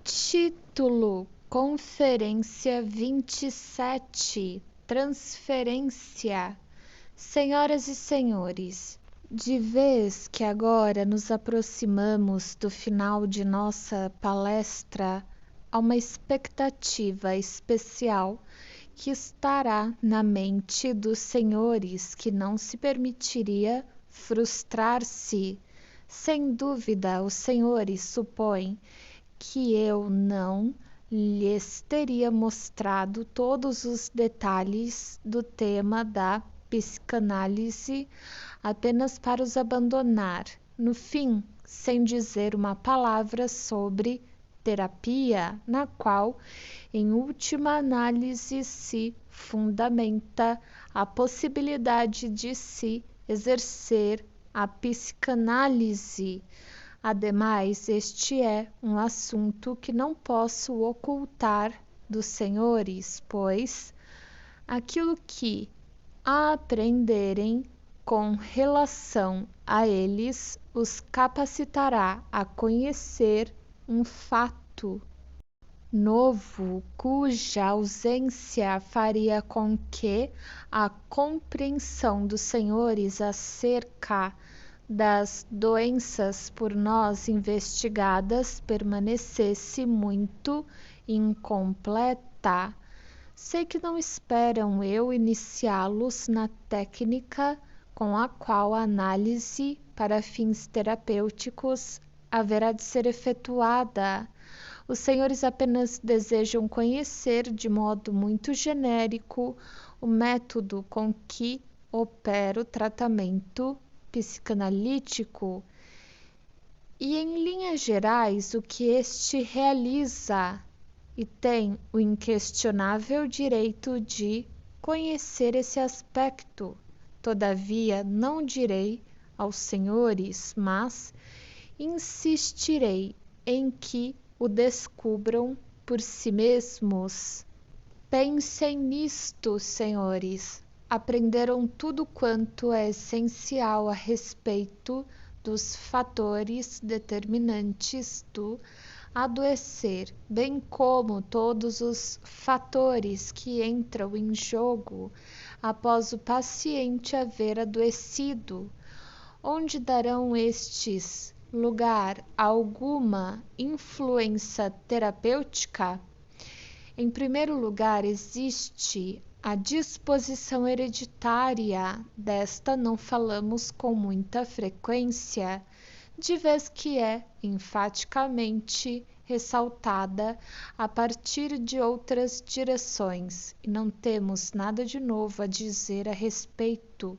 Título: Conferência 27 Transferência. Senhoras e senhores, de vez que agora nos aproximamos do final de nossa palestra, há uma expectativa especial que estará na mente dos senhores que não se permitiria frustrar-se. Sem dúvida, os senhores supõem que eu não lhes teria mostrado todos os detalhes do tema da psicanálise apenas para os abandonar, no fim, sem dizer uma palavra sobre terapia, na qual, em última análise, se fundamenta a possibilidade de se exercer a psicanálise. Ademais, este é um assunto que não posso ocultar dos senhores, pois aquilo que aprenderem com relação a eles os capacitará a conhecer um fato novo, cuja ausência faria com que a compreensão dos senhores acerca das doenças por nós investigadas permanecesse muito incompleta. Sei que não esperam eu iniciá-los na técnica com a qual a análise para fins terapêuticos haverá de ser efetuada. Os senhores apenas desejam conhecer de modo muito genérico o método com que opera o tratamento psicanalítico e, em linhas gerais, o que este realiza, e tem o inquestionável direito de conhecer esse aspecto. Todavia, não direi aos senhores, mas insistirei em que o descubram por si mesmos. Pensem nisto, senhores. Aprenderam tudo quanto é essencial a respeito dos fatores determinantes do adoecer, bem como todos os fatores que entram em jogo após o paciente haver adoecido. Onde darão estes lugar a alguma influência terapêutica? Em primeiro lugar, existe a disposição hereditária. Desta não falamos com muita frequência, de vez que é enfaticamente ressaltada a partir de outras direções, e não temos nada de novo a dizer a respeito.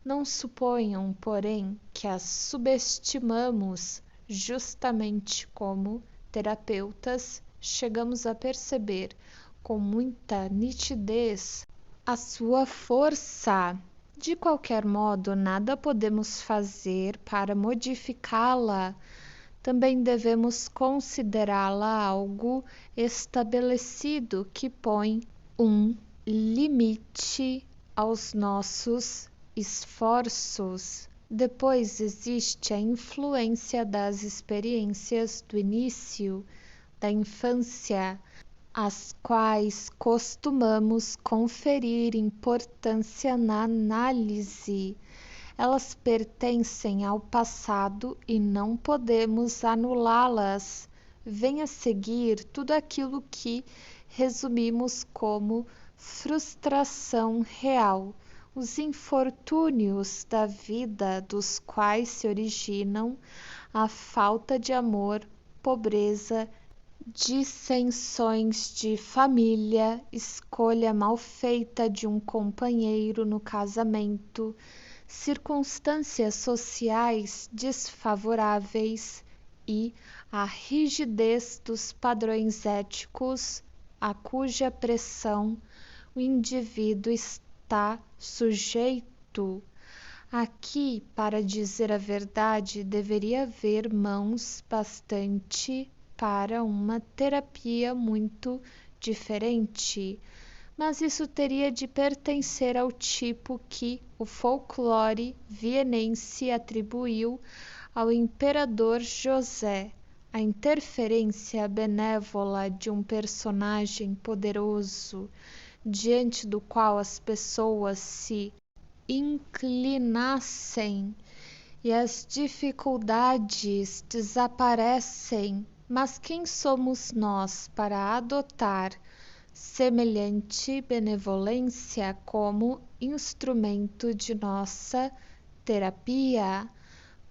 Não suponham, porém, que as subestimamos. Justamente como terapeutas, chegamos a perceber com muita nitidez a sua força. De qualquer modo, nada podemos fazer para modificá-la. Também devemos considerá-la algo estabelecido que põe um limite aos nossos esforços. Depois existe a influência das experiências do início da infância, às quais costumamos conferir importância na análise. Elas pertencem ao passado e não podemos anulá-las. Vem a seguir tudo aquilo que resumimos como frustração real, os infortúnios da vida dos quais se originam a falta de amor, pobreza, dissensões de família, escolha mal feita de um companheiro no casamento, circunstâncias sociais desfavoráveis e a rigidez dos padrões éticos a cuja pressão o indivíduo está sujeito. Aqui, para dizer a verdade, deveria haver mãos bastante para uma terapia muito diferente, mas isso teria de pertencer ao tipo que o folclore vienense atribuiu ao imperador José, a interferência benévola de um personagem poderoso diante do qual as pessoas se inclinassem e as dificuldades desaparecem. Mas quem somos nós para adotar semelhante benevolência como instrumento de nossa terapia?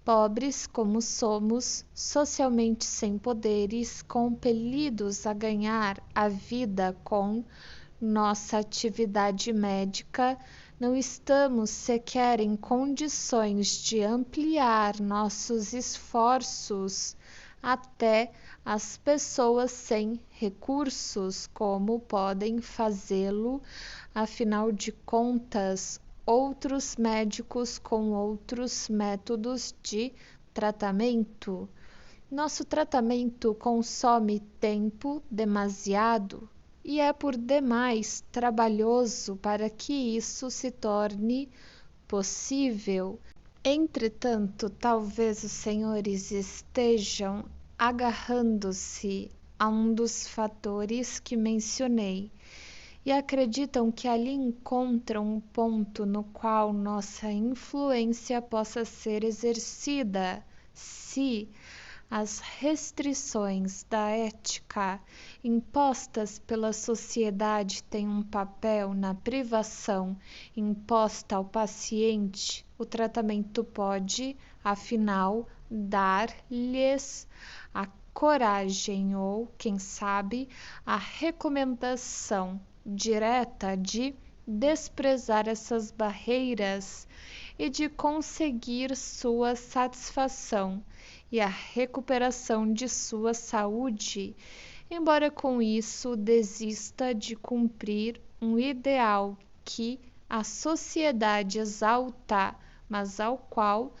Pobres como somos, socialmente sem poderes, compelidos a ganhar a vida com nossa atividade médica, não estamos sequer em condições de ampliar nossos esforços até as pessoas sem recursos, como podem fazê-lo, afinal de contas, outros médicos com outros métodos de tratamento. Nosso tratamento consome tempo demasiado e é por demais trabalhoso para que isso se torne possível. Entretanto, talvez os senhores estejam agarrando-se a um dos fatores que mencionei e acreditam que ali encontram um ponto no qual nossa influência possa ser exercida, se as restrições da ética impostas pela sociedade têm um papel na privação imposta ao paciente. O tratamento pode, afinal, dar-lhes a coragem ou, quem sabe, a recomendação direta de desprezar essas barreiras e de conseguir sua satisfação e a recuperação de sua saúde, embora com isso desista de cumprir um ideal que a sociedade exalta, mas ao qual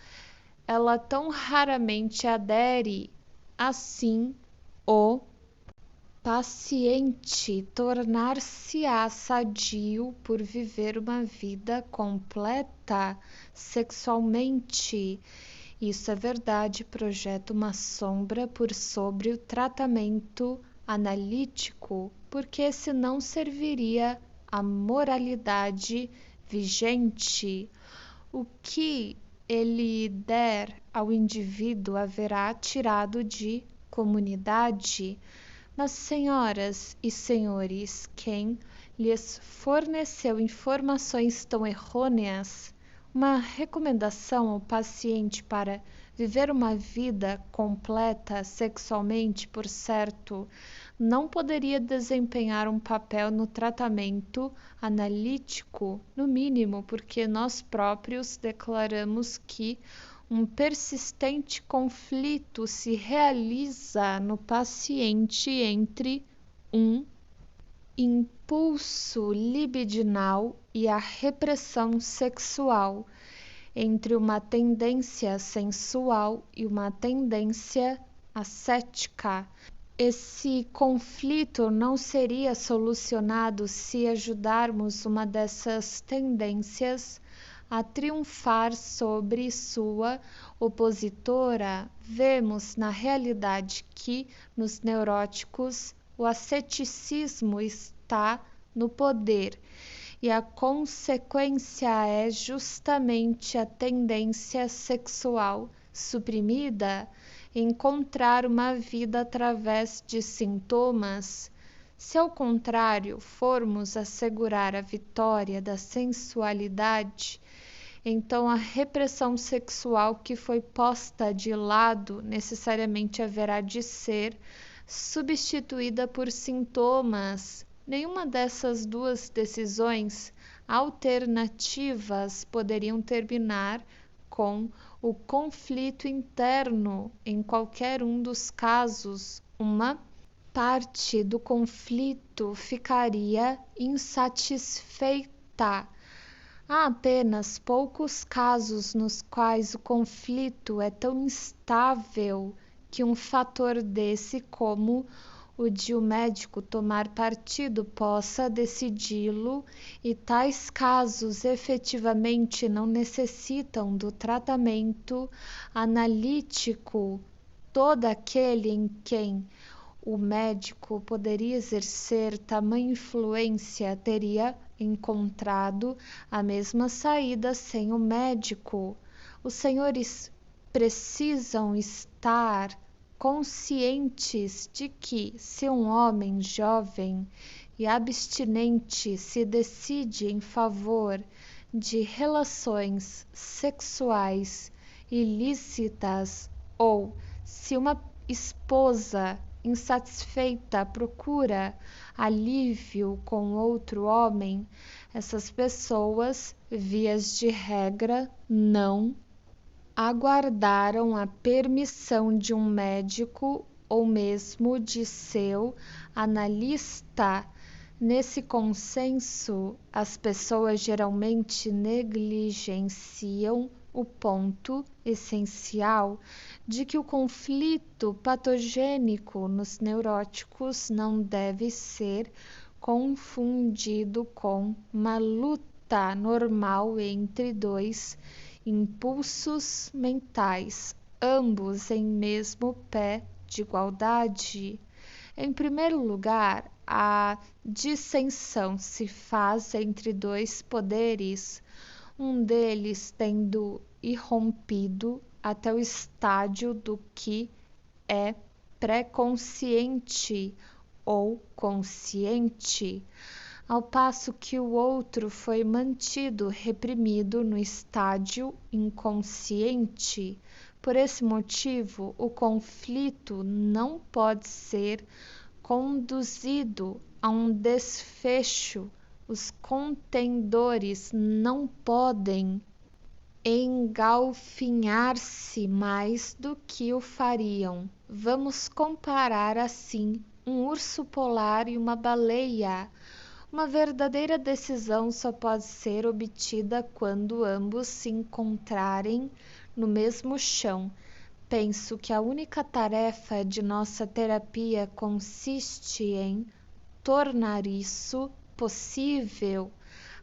ela tão raramente adere. Assim, o paciente tornar-se-á sadio por viver uma vida completa sexualmente. Isso é verdade, projeta uma sombra por sobre o tratamento analítico, porque senão serviria a moralidade vigente. O que ele der ao indivíduo haverá tirado de comunidade. Mas, senhoras e senhores, quem lhes forneceu informações tão errôneas, uma recomendação ao paciente para viver uma vida completa sexualmente, por certo, não poderia desempenhar um papel no tratamento analítico, no mínimo porque nós próprios declaramos que um persistente conflito se realiza no paciente entre um impulso libidinal e a repressão sexual, entre uma tendência sensual e uma tendência ascética. Esse conflito não seria solucionado se ajudarmos uma dessas tendências a triunfar sobre sua opositora. Vemos na realidade que nos neuróticos o asceticismo está no poder e a consequência é justamente a tendência sexual suprimida, encontrar uma vida através de sintomas. Se ao contrário formos assegurar a vitória da sensualidade, então a repressão sexual que foi posta de lado necessariamente haverá de ser substituída por sintomas. Nenhuma dessas duas decisões alternativas poderiam terminar com o conflito interno. Em qualquer um dos casos, uma parte do conflito ficaria insatisfeita. Há apenas poucos casos nos quais o conflito é tão instável que um fator desse, como o de o médico tomar partido, possa decidi-lo, e tais casos efetivamente não necessitam do tratamento analítico todo aquele em quem o médico poderia exercer tamanha influência teria encontrado a mesma saída sem o médico. Os senhores precisam estar conscientes de que, se um homem jovem e abstinente se decide em favor de relações sexuais ilícitas, ou se uma esposa insatisfeita procura alívio com outro homem, essas pessoas, vias de regra, não aguardaram a permissão de um médico ou mesmo de seu analista. Nesse consenso, as pessoas geralmente negligenciam o ponto essencial de que o conflito patogênico nos neuróticos não deve ser confundido com uma luta normal entre dois impulsos mentais, ambos em mesmo pé de igualdade. Em primeiro lugar, a dissensão se faz entre dois poderes, um deles tendo irrompido até o estádio do que é pré-consciente ou consciente, ao passo que o outro foi mantido reprimido no estádio inconsciente. Por esse motivo, o conflito não pode ser conduzido a um desfecho. Os contendores não podem engalfinhar-se mais do que o fariam. Vamos comparar assim um urso polar e uma baleia. Uma verdadeira decisão só pode ser obtida quando ambos se encontrarem no mesmo chão. Penso que a única tarefa de nossa terapia consiste em tornar isso possível.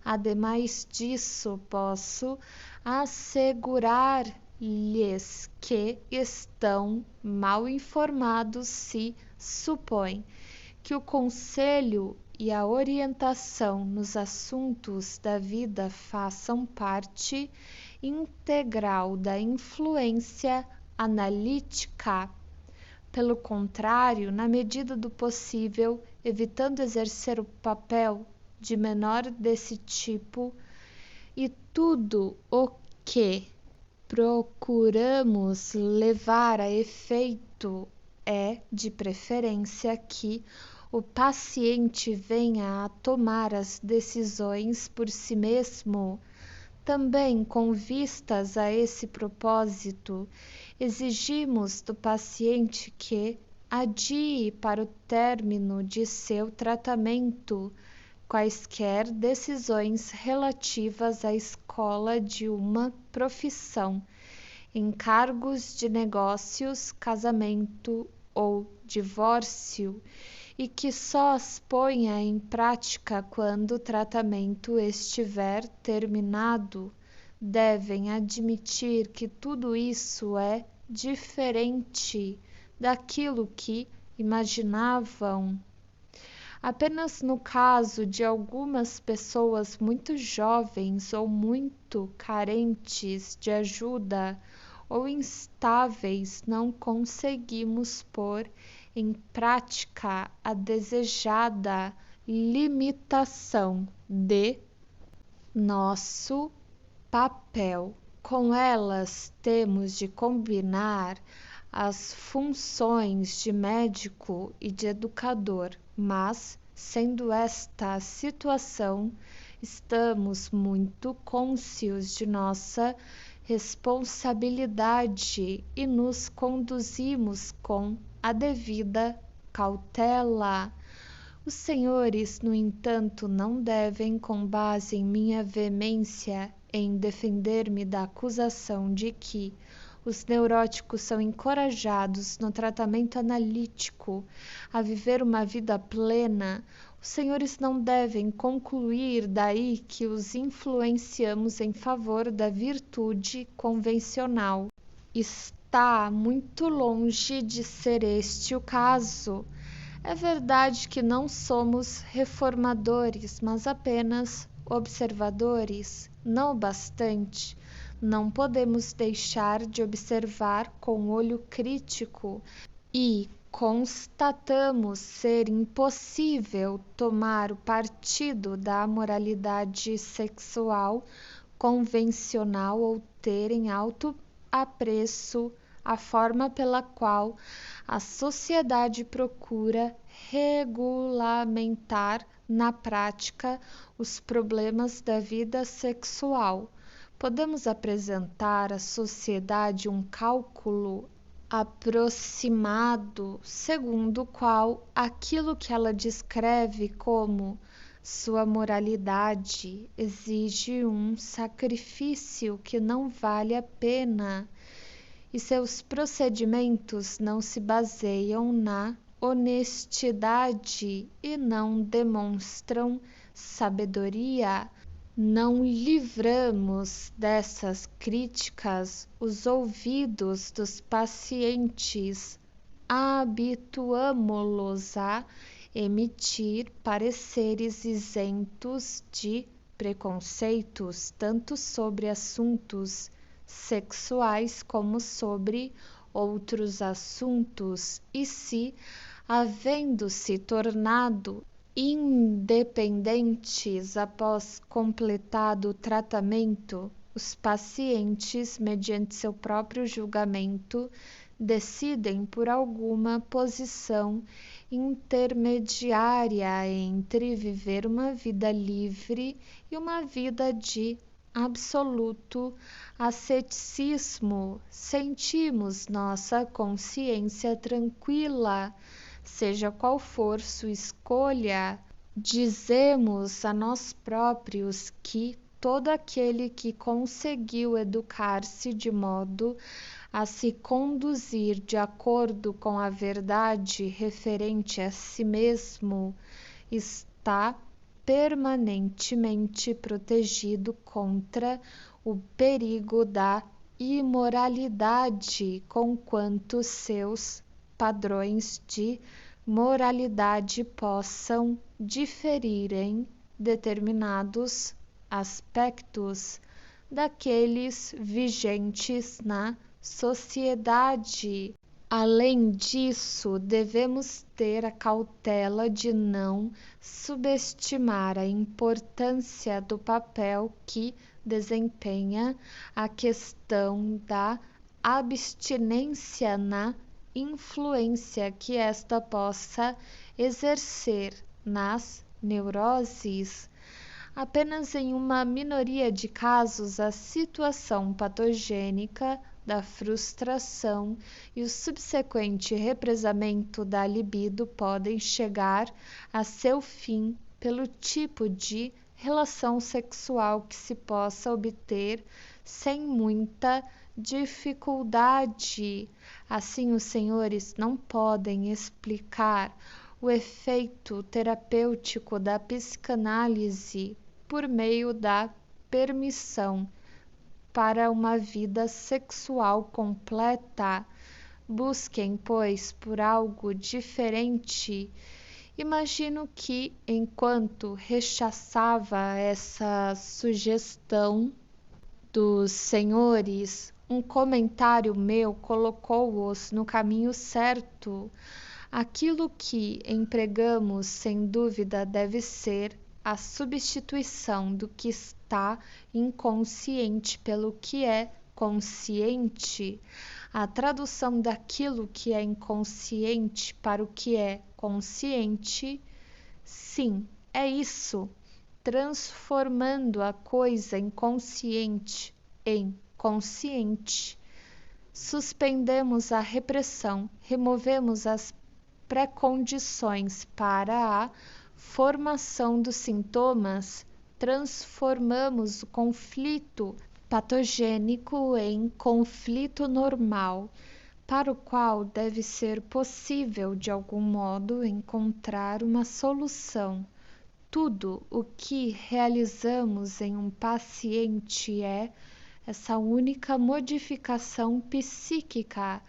Ademais disso, posso assegurar-lhes que estão mal informados se supõem que o conselho e a orientação nos assuntos da vida façam parte integral da influência analítica. Pelo contrário, na medida do possível, evitando exercer o papel de menor desse tipo, e tudo o que procuramos levar a efeito é, de preferência, que o paciente venha a tomar as decisões por si mesmo. Também, com vistas a esse propósito, exigimos do paciente que adie para o término de seu tratamento quaisquer decisões relativas à escolha de uma profissão, encargos de negócios, casamento ou divórcio, e que só as ponha em prática quando o tratamento estiver terminado. Devem admitir que tudo isso é diferente daquilo que imaginavam. Apenas no caso de algumas pessoas muito jovens ou muito carentes de ajuda ou instáveis não conseguimos pôr em prática a desejada limitação de nosso papel. Com elas temos de combinar as funções de médico e de educador, mas, sendo esta a situação, estamos muito cônscios de nossa responsabilidade e nos conduzimos com a devida cautela. Os senhores, no entanto, não devem, com base em minha veemência em defender-me da acusação de que os neuróticos são encorajados no tratamento analítico a viver uma vida plena, os senhores não devem concluir daí que os influenciamos em favor da virtude convencional. Está está muito longe de ser este o caso. É verdade que não somos reformadores, mas apenas observadores, não o bastante. Não podemos deixar de observar com olho crítico e constatamos ser impossível tomar o partido da moralidade sexual convencional ou ter em alto apreço a forma pela qual a sociedade procura regulamentar na prática os problemas da vida sexual. Podemos apresentar à sociedade um cálculo aproximado, segundo o qual aquilo que ela descreve como sua moralidade exige um sacrifício que não vale a pena e seus procedimentos não se baseiam na honestidade e não demonstram sabedoria. Não livramos dessas críticas os ouvidos dos pacientes, habituamo-los a emitir pareceres isentos de preconceitos, tanto sobre assuntos sexuais como sobre outros assuntos, e se, havendo-se tornado independentes após completado o tratamento, os pacientes, mediante seu próprio julgamento, decidem por alguma posição intermediária entre viver uma vida livre e uma vida de absoluto asceticismo. Sentimos nossa consciência tranquila, seja qual for sua escolha. Dizemos a nós próprios que todo aquele que conseguiu educar-se de modo a se conduzir de acordo com a verdade referente a si mesmo está permanentemente protegido contra o perigo da imoralidade, conquanto seus padrões de moralidade possam diferir em determinados aspectos daqueles vigentes na sociedade. Além disso, devemos ter a cautela de não subestimar a importância do papel que desempenha a questão da abstinência na influência que esta possa exercer nas neuroses. Apenas em uma minoria de casos a situação patogênica da frustração e o subsequente represamento da libido podem chegar a seu fim pelo tipo de relação sexual que se possa obter sem muita dificuldade. Assim, os senhores não podem explicar o efeito terapêutico da psicanálise por meio da permissão para uma vida sexual completa. Busquem, pois, por algo diferente. Imagino que, enquanto rechaçava essa sugestão dos senhores, um comentário meu colocou-os no caminho certo. Aquilo que empregamos, sem dúvida, deve ser a substituição do que está inconsciente pelo que é consciente, a tradução daquilo que é inconsciente para o que é consciente. Sim, é isso, transformando a coisa inconsciente em consciente. Suspendemos a repressão, removemos as pré-condições para a formação dos sintomas, transformamos o conflito patogênico em conflito normal, para o qual deve ser possível de algum modo encontrar uma solução. Tudo o que realizamos em um paciente é essa única modificação psíquica,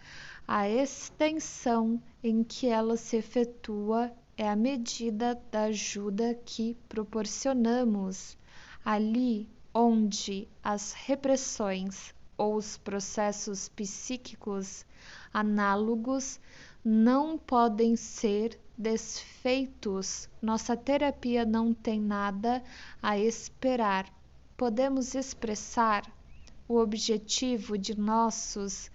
a extensão em que ela se efetua é a medida da ajuda que proporcionamos ali onde as repressões ou os processos psíquicos análogos não podem ser desfeitos. Nossa terapia não tem nada a esperar. Podemos expressar o objetivo de nossos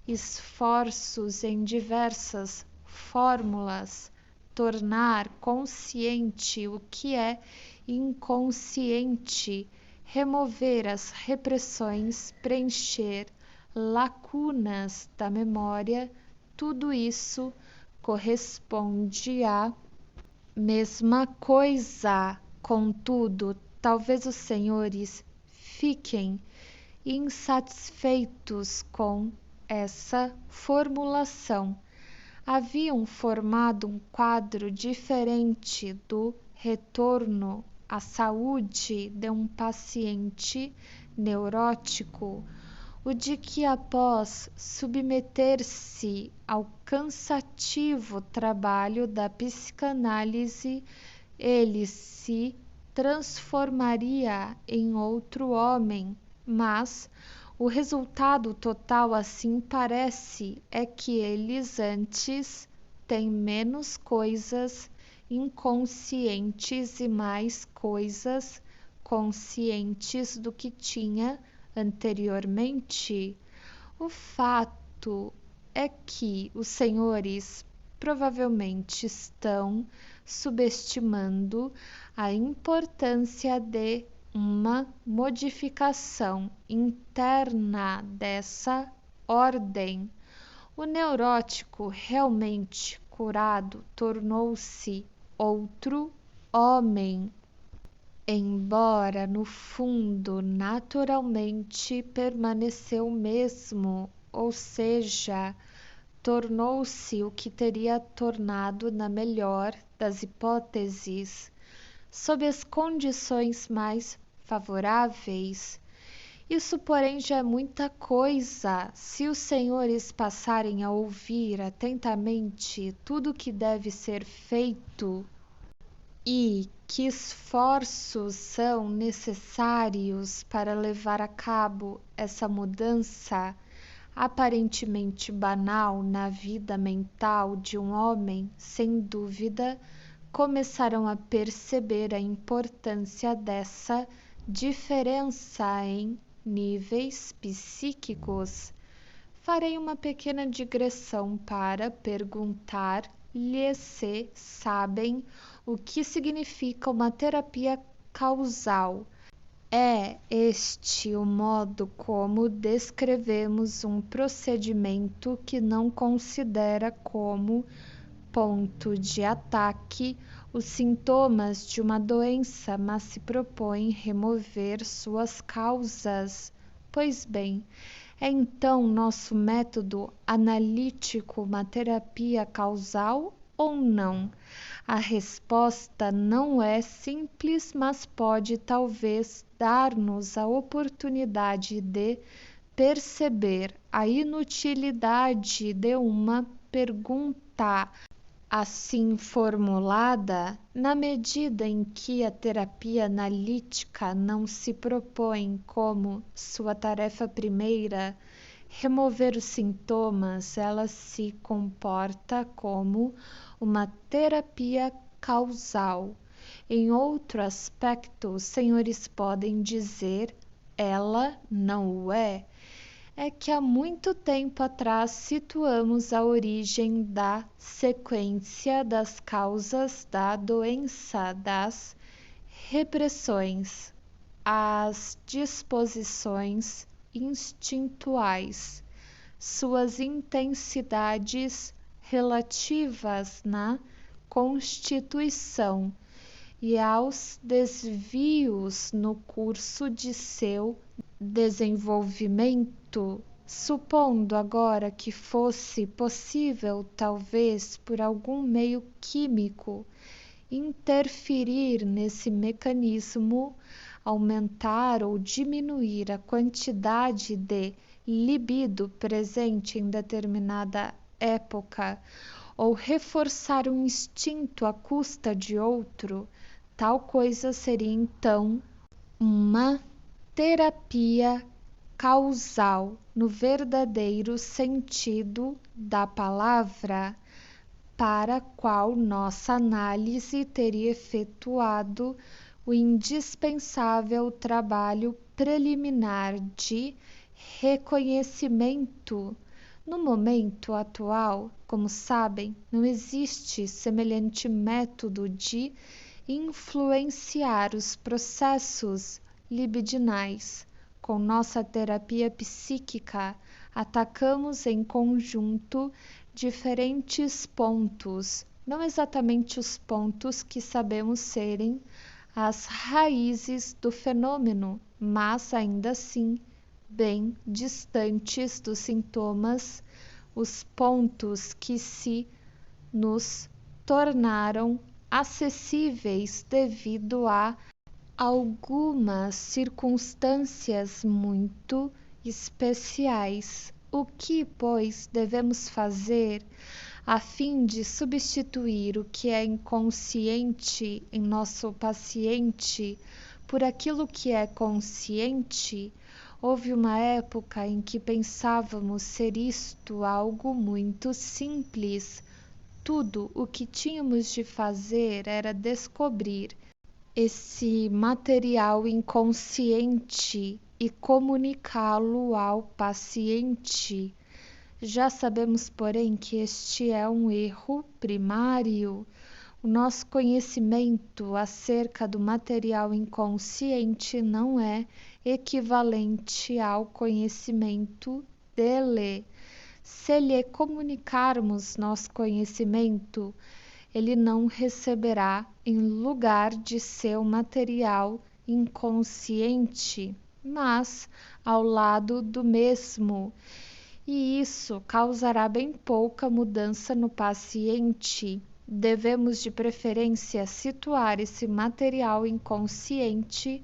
esforços em diversas fórmulas, tornar consciente o que é inconsciente, remover as repressões, preencher lacunas da memória, tudo isso corresponde à mesma coisa. Contudo, talvez os senhores fiquem insatisfeitos com essa formulação. Haviam formado um quadro diferente do retorno à saúde de um paciente neurótico, o de que após submeter-se ao cansativo trabalho da psicanálise, ele se transformaria em outro homem, mas o resultado total, assim parece, é que eles antes têm menos coisas inconscientes e mais coisas conscientes do que tinha anteriormente. O fato é que os senhores provavelmente estão subestimando a importância de uma modificação interna dessa ordem. O neurótico realmente curado tornou-se outro homem, embora no fundo naturalmente permaneceu o mesmo, ou seja, tornou-se o que teria tornado na melhor das hipóteses, sob as condições mais favoráveis. Isso, porém, já é muita coisa. Se os senhores passarem a ouvir atentamente tudo o que deve ser feito e que esforços são necessários para levar a cabo essa mudança aparentemente banal na vida mental de um homem, sem dúvida, começarão a perceber a importância dessa diferença em níveis psíquicos. Farei uma pequena digressão para perguntar-lhes se sabem o que significa uma terapia causal. É este o modo como descrevemos um procedimento que não considera como ponto de ataque os sintomas de uma doença, mas se propõe remover suas causas. Pois bem, é então nosso método analítico uma terapia causal ou não? A resposta não é simples, mas pode talvez dar-nos a oportunidade de perceber a inutilidade de uma pergunta assim formulada, na medida em que a terapia analítica não se propõe como sua tarefa primeira remover os sintomas, ela se comporta como uma terapia causal. Em outro aspecto, os senhores podem dizer, ela não o é. É que há muito tempo atrás situamos a origem da sequência das causas da doença, das repressões, as disposições instintuais, suas intensidades relativas na constituição e aos desvios no curso de seu desenvolvimento, supondo agora que fosse possível, talvez por algum meio químico, interferir nesse mecanismo, aumentar ou diminuir a quantidade de libido presente em determinada época, ou reforçar um instinto à custa de outro, tal coisa seria então uma terapia causal no verdadeiro sentido da palavra, para a qual nossa análise teria efetuado o indispensável trabalho preliminar de reconhecimento. No momento atual, como sabem, não existe semelhante método de influenciar os processos libidinais. Com nossa terapia psíquica, atacamos em conjunto diferentes pontos, não exatamente os pontos que sabemos serem as raízes do fenômeno, mas ainda assim bem distantes dos sintomas, os pontos que se nos tornaram acessíveis devido a algumas circunstâncias muito especiais. O que, pois, devemos fazer a fim de substituir o que é inconsciente em nosso paciente por aquilo que é consciente? Houve uma época em que pensávamos ser isto algo muito simples. Tudo o que tínhamos de fazer era descobrir esse material inconsciente e comunicá-lo ao paciente. Já sabemos, porém, que este é um erro primário. O nosso conhecimento acerca do material inconsciente não é equivalente ao conhecimento dele. Se lhe comunicarmos nosso conhecimento, ele não receberá em lugar de seu material inconsciente, mas ao lado do mesmo, e isso causará bem pouca mudança no paciente. Devemos de preferência situar esse material inconsciente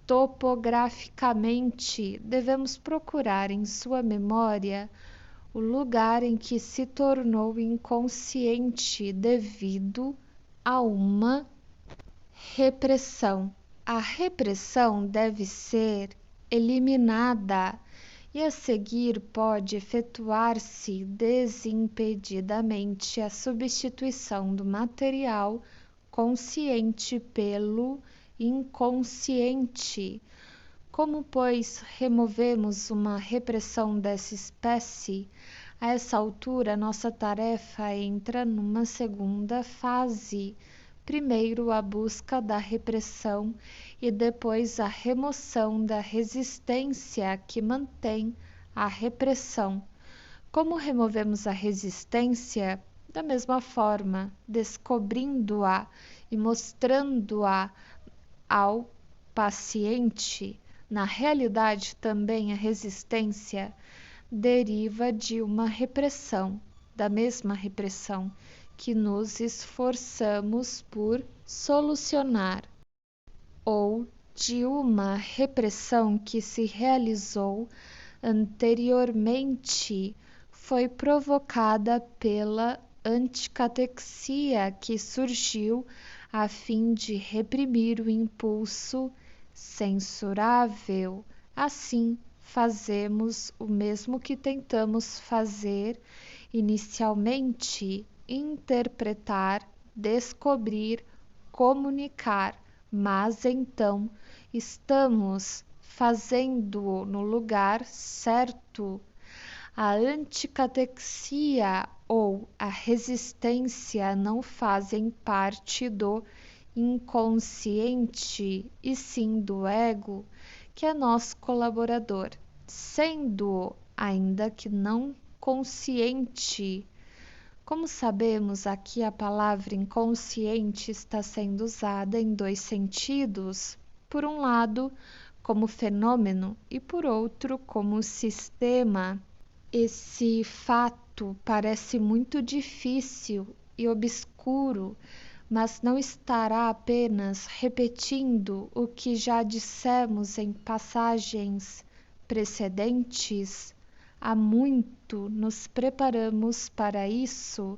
topograficamente. Devemos procurar em sua memória o lugar em que se tornou inconsciente devido a uma repressão. A repressão deve ser eliminada e a seguir pode efetuar-se desimpedidamente a substituição do material consciente pelo inconsciente. Como, pois, removemos uma repressão dessa espécie? A essa altura, nossa tarefa entra numa segunda fase. Primeiro, a busca da repressão e depois a remoção da resistência que mantém a repressão. Como removemos a resistência? Da mesma forma, descobrindo-a e mostrando-a ao paciente. Na realidade, também a resistência deriva de uma repressão, da mesma repressão que nos esforçamos por solucionar, ou de uma repressão que se realizou anteriormente, foi provocada pela anticatexia que surgiu a fim de reprimir o impulso censurável. Assim, fazemos o mesmo que tentamos fazer inicialmente: interpretar, descobrir, comunicar, mas então estamos fazendo-o no lugar certo. A anticatexia ou a resistência não fazem parte do inconsciente, e sim do ego, que é nosso colaborador, sendo ainda que não consciente. Como sabemos, aqui a palavra inconsciente está sendo usada em dois sentidos: por um lado, como fenômeno, e por outro, como sistema. Esse fato parece muito difícil e obscuro, mas não estará apenas repetindo o que já dissemos em passagens precedentes. Há muito nos preparamos para isso.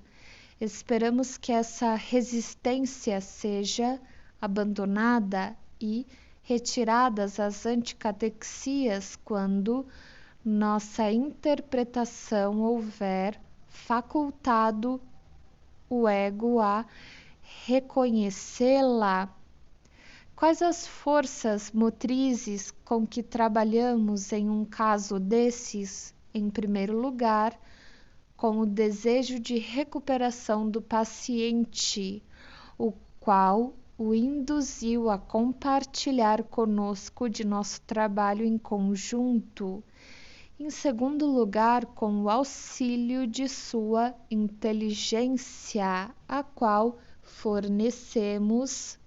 Esperamos que essa resistência seja abandonada e retiradas as anticatexias quando nossa interpretação houver facultado o ego a reconhecê-la. Quais as forças motrizes com que trabalhamos em um caso desses? Em primeiro lugar, com o desejo de recuperação do paciente, o qual o induziu a compartilhar conosco de nosso trabalho em conjunto. Em segundo lugar, com o auxílio de sua inteligência, a qual fornecemos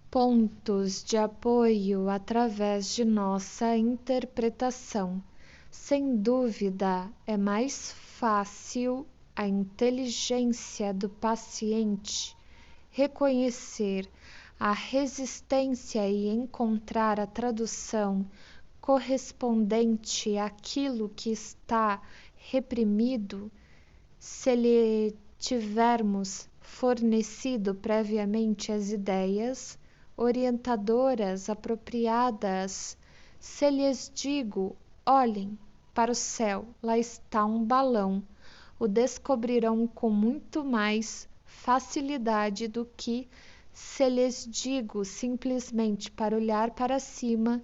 pontos de apoio através de nossa interpretação. Sem dúvida, é mais fácil a inteligência do paciente reconhecer a resistência e encontrar a tradução correspondente àquilo que está reprimido, se lhe tivermos fornecido previamente as ideias orientadoras apropriadas. Se lhes digo, olhem para o céu, lá está um balão, o descobrirão com muito mais facilidade do que se lhes digo simplesmente para olhar para cima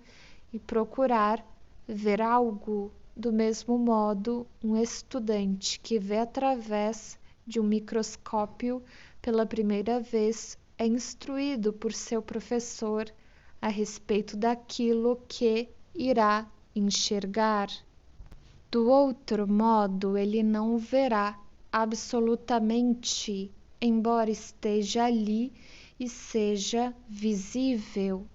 e procurar ver algo. Do mesmo modo, um estudante que vê através de um microscópio pela primeira vez é instruído por seu professor a respeito daquilo que irá enxergar. Do outro modo, ele não verá absolutamente, embora esteja ali e seja visível.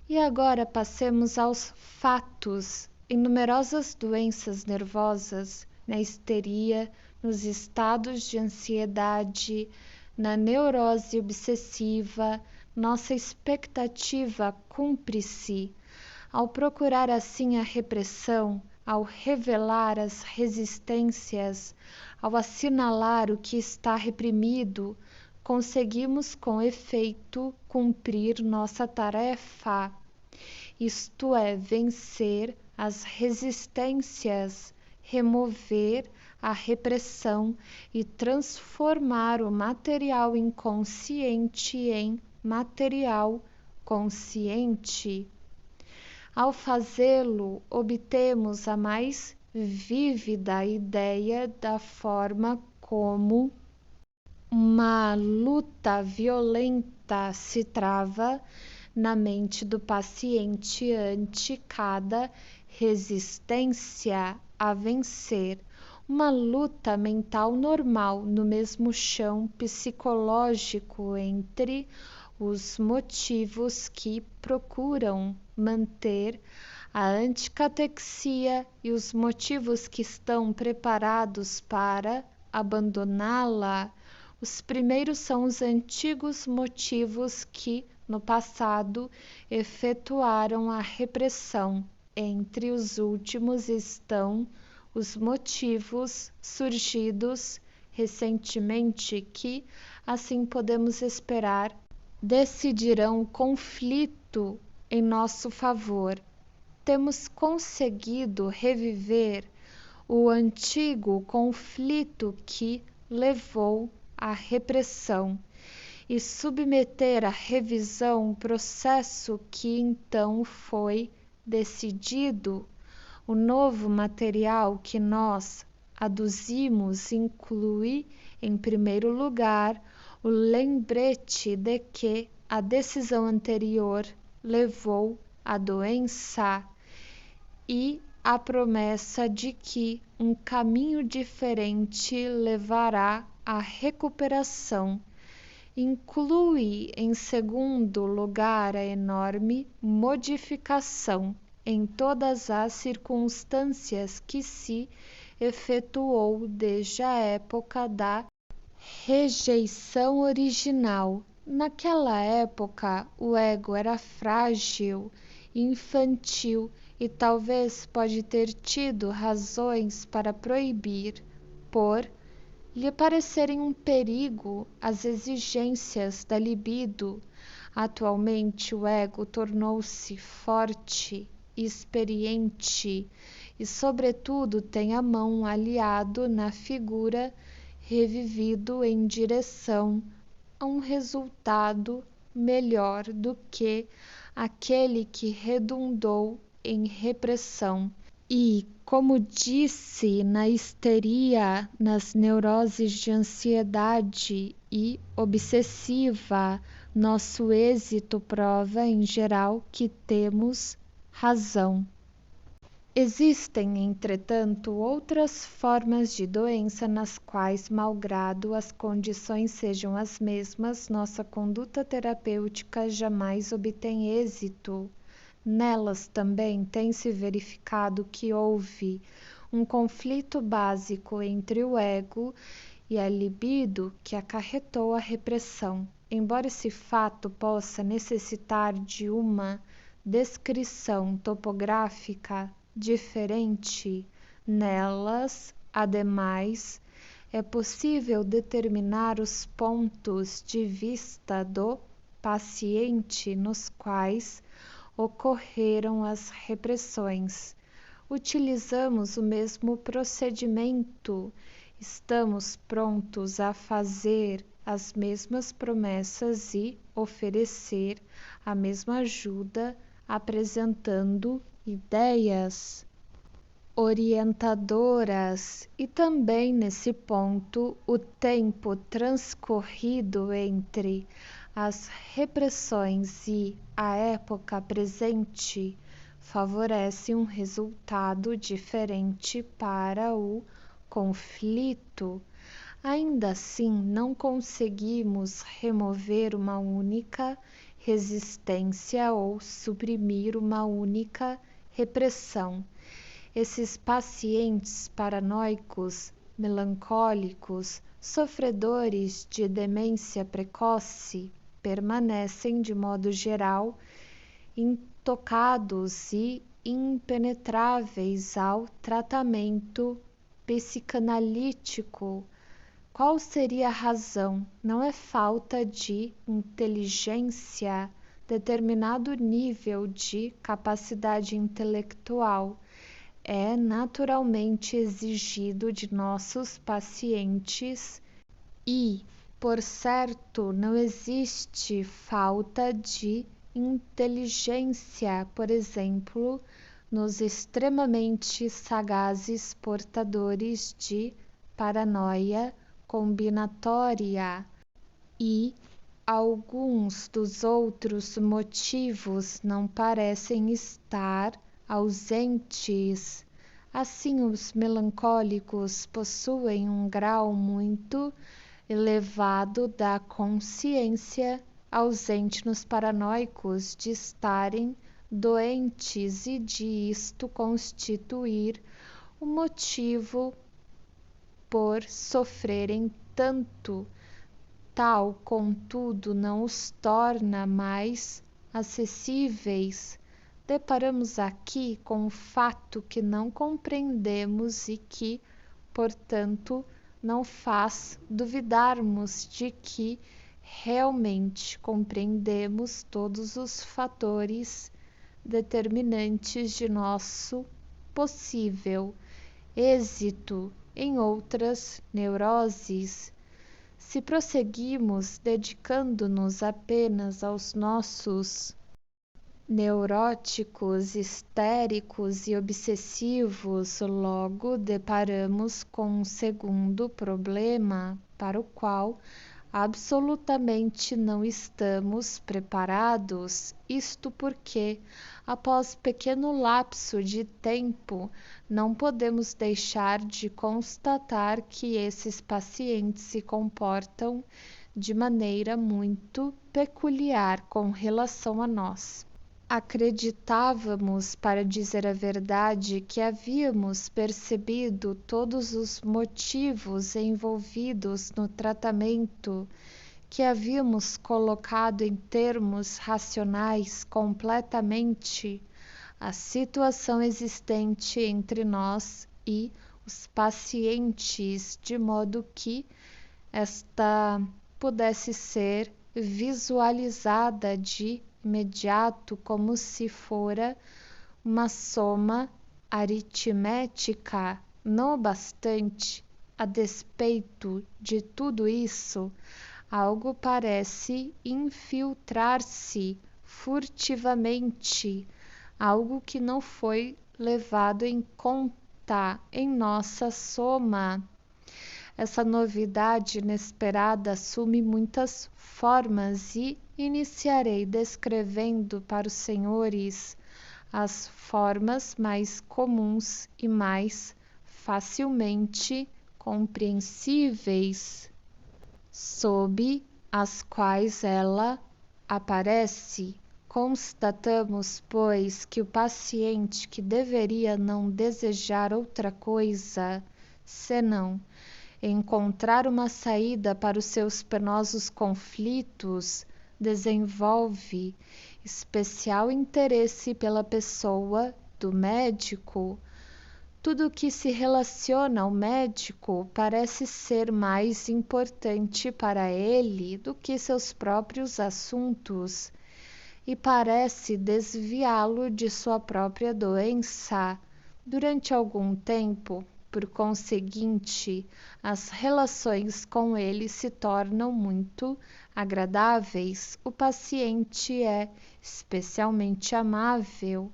E agora passemos aos fatos. Em numerosas doenças nervosas, na histeria, nos estados de ansiedade, na neurose obsessiva, nossa expectativa cumpre-se. Ao procurar assim a repressão, ao revelar as resistências, ao assinalar o que está reprimido, conseguimos com efeito cumprir nossa tarefa, isto é, vencer as resistências, remover a repressão e transformar o material inconsciente em material consciente. Ao fazê-lo, obtemos a mais vívida ideia da forma como uma luta violenta se trava na mente do paciente ante cada resistência a vencer. Uma luta mental normal no mesmo chão psicológico entre os motivos que procuram manter a anticatexia e os motivos que estão preparados para abandoná-la. Os primeiros são os antigos motivos que, no passado, efetuaram a repressão. Entre os últimos estão os motivos surgidos recentemente que, assim podemos esperar, decidirão o conflito em nosso favor. Temos conseguido reviver o antigo conflito que levou à repressão e submeter à revisão o processo que então foi decidido. O novo material que nós aduzimos inclui, em primeiro lugar, o lembrete de que a decisão anterior levou à doença e a promessa de que um caminho diferente levará à recuperação. Inclui, em segundo lugar, a enorme modificação em todas as circunstâncias que se efetuou desde a época da rejeição original. Naquela época, o ego era frágil, infantil e talvez pode ter tido razões para proibir, por lhe parecerem um perigo as exigências da libido. Atualmente, o ego tornou-se forte, experiente e, sobretudo, tem a mão aliado na figura revivido em direção a um resultado melhor do que aquele que redundou em repressão. E, como disse, na histeria, nas neuroses de ansiedade e obsessiva, nosso êxito prova, em geral, que temos razão. Existem, entretanto, outras formas de doença nas quais, malgrado as condições sejam as mesmas, nossa conduta terapêutica jamais obtém êxito. Nelas também tem-se verificado que houve um conflito básico entre o ego e a libido que acarretou a repressão. Embora esse fato possa necessitar de uma descrição topográfica diferente, nelas, ademais, é possível determinar os pontos de vista do paciente nos quais ocorreram as repressões. Utilizamos o mesmo procedimento, estamos prontos a fazer as mesmas promessas e oferecer a mesma ajuda, apresentando ideias orientadoras. E também nesse ponto o tempo transcorrido entre as repressões e a época presente favorece um resultado diferente para o conflito. Ainda assim, não conseguimos remover uma única resistência ou suprimir uma única repressão. Esses pacientes paranoicos, melancólicos, sofredores de demência precoce, permanecem, de modo geral, intocados e impenetráveis ao tratamento psicanalítico. Qual seria a razão? Não é falta de inteligência, determinado nível de capacidade intelectual é naturalmente exigido de nossos pacientes e, por certo, não existe falta de inteligência, por exemplo, nos extremamente sagazes portadores de paranoia combinatória. E alguns dos outros motivos não parecem estar ausentes. Assim, os melancólicos possuem um grau muito elevado da consciência, ausente nos paranoicos de estarem doentes e de isto constituir o motivo por sofrerem tanto. Tal, contudo, não os torna mais acessíveis. Deparamos aqui com um fato que não compreendemos e que, portanto, não faz duvidarmos de que realmente compreendemos todos os fatores determinantes de nosso possível êxito em outras neuroses. Se prosseguimos dedicando-nos apenas aos nossos neuróticos, histéricos e obsessivos, logo deparamos com um segundo problema para o qual absolutamente não estamos preparados. Isto porque, após pequeno lapso de tempo, não podemos deixar de constatar que esses pacientes se comportam de maneira muito peculiar com relação a nós. Acreditávamos, para dizer a verdade, que havíamos percebido todos os motivos envolvidos no tratamento que havíamos colocado em termos racionais completamente a situação existente entre nós e os pacientes, de modo que esta pudesse ser visualizada de imediato como se fora uma soma aritmética. Não obstante, a despeito de tudo isso, algo parece infiltrar-se furtivamente, algo que não foi levado em conta em nossa soma. Essa novidade inesperada assume muitas formas e iniciarei descrevendo para os senhores as formas mais comuns e mais facilmente compreensíveis sob as quais ela aparece. Constatamos, pois, que o paciente que deveria não desejar outra coisa senão encontrar uma saída para os seus penosos conflitos desenvolve especial interesse pela pessoa do médico. Tudo o que se relaciona ao médico parece ser mais importante para ele do que seus próprios assuntos e parece desviá-lo de sua própria doença. Durante algum tempo, por conseguinte, as relações com ele se tornam muito agradáveis. O paciente é especialmente amável,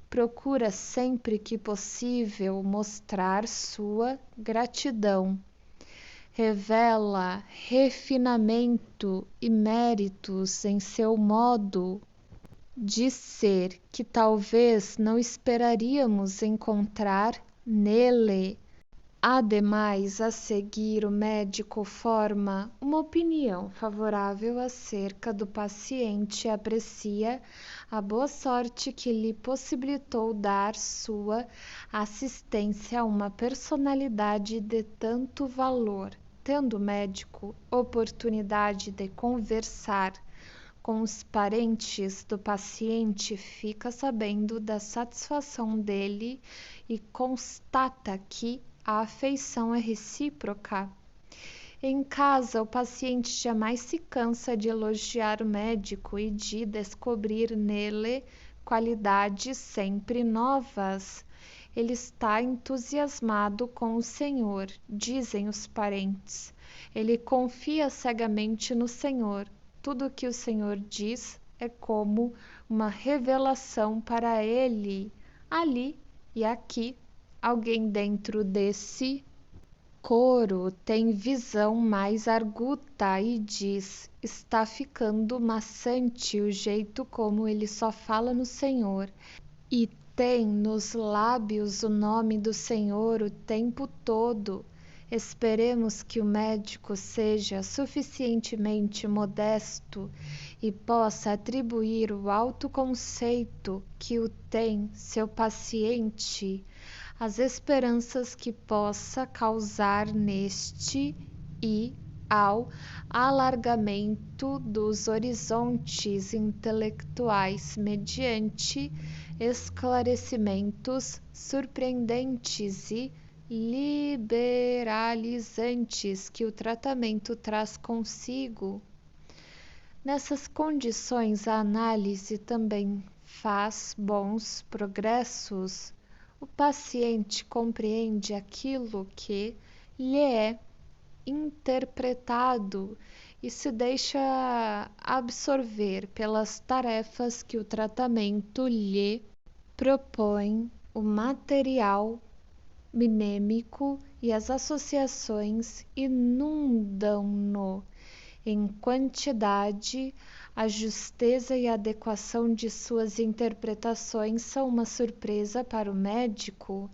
procura sempre que possível mostrar sua gratidão, revela refinamento e méritos em seu modo de ser que talvez não esperaríamos encontrar nele. Ademais, a seguir, o médico forma uma opinião favorável acerca do paciente e aprecia a boa sorte que lhe possibilitou dar sua assistência a uma personalidade de tanto valor. Tendo o médico oportunidade de conversar com os parentes do paciente, fica sabendo da satisfação dele e constata que a afeição é recíproca. Em casa, o paciente jamais se cansa de elogiar o médico e de descobrir nele qualidades sempre novas. Ele está entusiasmado com o Senhor, dizem os parentes. Ele confia cegamente no Senhor. Tudo o que o Senhor diz é como uma revelação para ele. Ali e aqui, alguém dentro desse coro tem visão mais arguta e diz: está ficando maçante o jeito como ele só fala no Senhor e tem nos lábios o nome do Senhor o tempo todo. Esperemos que o médico seja suficientemente modesto e possa atribuir o alto conceito que o tem seu paciente às esperanças que possa causar neste e ao alargamento dos horizontes intelectuais mediante esclarecimentos surpreendentes e liberalizantes que o tratamento traz consigo. Nessas condições, a análise também faz bons progressos. O paciente compreende aquilo que lhe é interpretado e se deixa absorver pelas tarefas que o tratamento lhe propõe. O material mnêmico e as associações inundam-no em quantidade. A justeza e a adequação de suas interpretações são uma surpresa para o médico,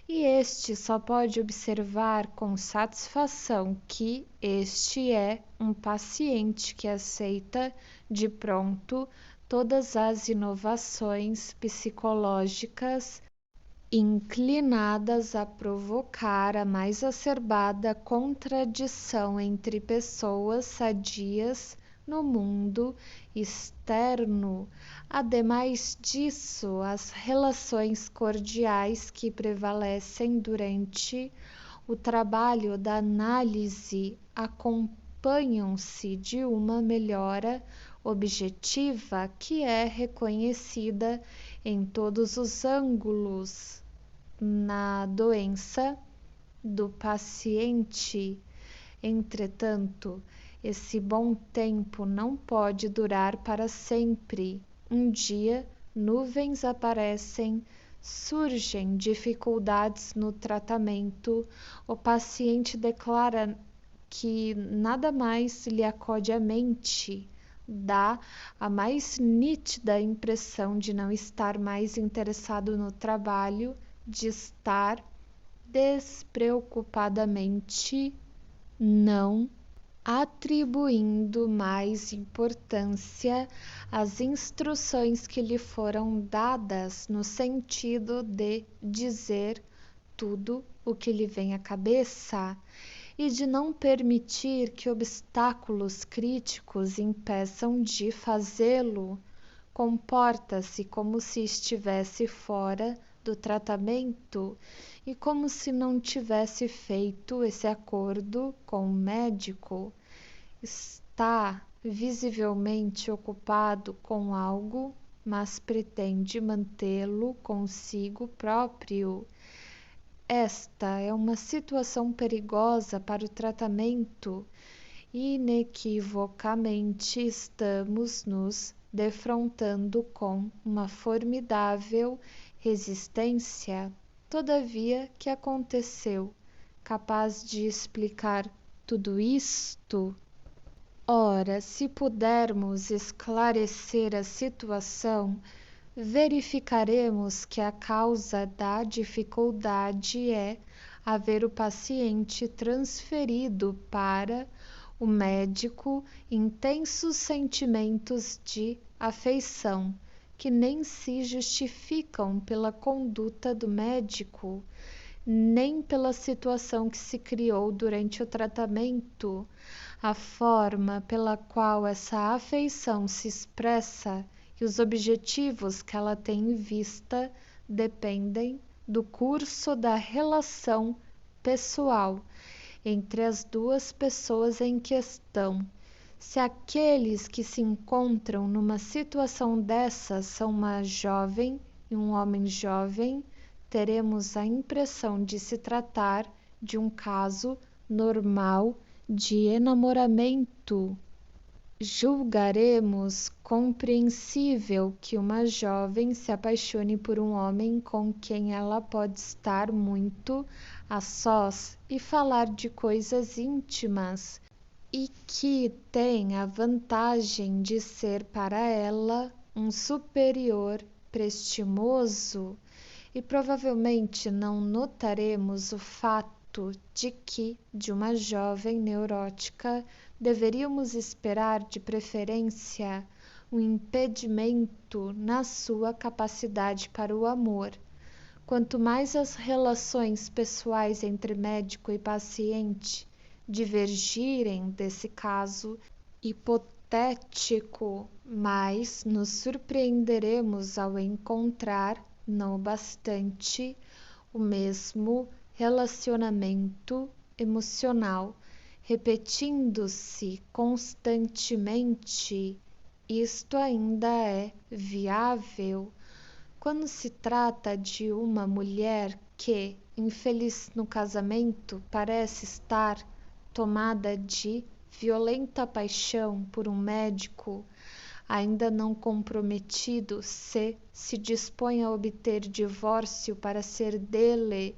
e este só pode observar com satisfação que este é um paciente que aceita de pronto todas as inovações psicológicas inclinadas a provocar a mais acerbada contradição entre pessoas sadias no mundo externo. Ademais disso, as relações cordiais que prevalecem durante o trabalho da análise acompanham-se de uma melhora objetiva que é reconhecida em todos os ângulos na doença do paciente. Entretanto, esse bom tempo não pode durar para sempre. Um dia, nuvens aparecem, surgem dificuldades no tratamento, o paciente declara que nada mais lhe acode à mente, dá a mais nítida impressão de não estar mais interessado no trabalho, de estar despreocupadamente não atribuindo mais importância às instruções que lhe foram dadas no sentido de dizer tudo o que lhe vem à cabeça e de não permitir que obstáculos críticos impeçam de fazê-lo. Comporta-se como se estivesse fora do tratamento e como se não tivesse feito esse acordo com o médico. Está visivelmente ocupado com algo, mas pretende mantê-lo consigo próprio. Esta é uma situação perigosa para o tratamento. Inequivocamente estamos nos defrontando com uma formidável resistência. Todavia, que aconteceu? Capaz de explicar tudo isto? Ora, se pudermos esclarecer a situação, verificaremos que a causa da dificuldade é haver o paciente transferido para o médico intensos sentimentos de afeição, que nem se justificam pela conduta do médico, nem pela situação que se criou durante o tratamento. A forma pela qual essa afeição se expressa e os objetivos que ela tem em vista dependem do curso da relação pessoal entre as duas pessoas em questão. Se aqueles que se encontram numa situação dessa são uma jovem e um homem jovem, teremos a impressão de se tratar de um caso normal de enamoramento. Julgaremos compreensível que uma jovem se apaixone por um homem com quem ela pode estar muito a sós e falar de coisas íntimas, e que tem a vantagem de ser para ela um superior prestimoso, e provavelmente não notaremos o fato de que, de uma jovem neurótica, deveríamos esperar de preferência um impedimento na sua capacidade para o amor. Quanto mais as relações pessoais entre médico e paciente divergirem desse caso hipotético, mais nos surpreenderemos ao encontrar, não bastante, o mesmo relacionamento emocional repetindo-se constantemente. Isto ainda é viável quando se trata de uma mulher que, infeliz no casamento, parece estar tomada de violenta paixão por um médico ainda não comprometido, se dispõe a obter divórcio para ser dele,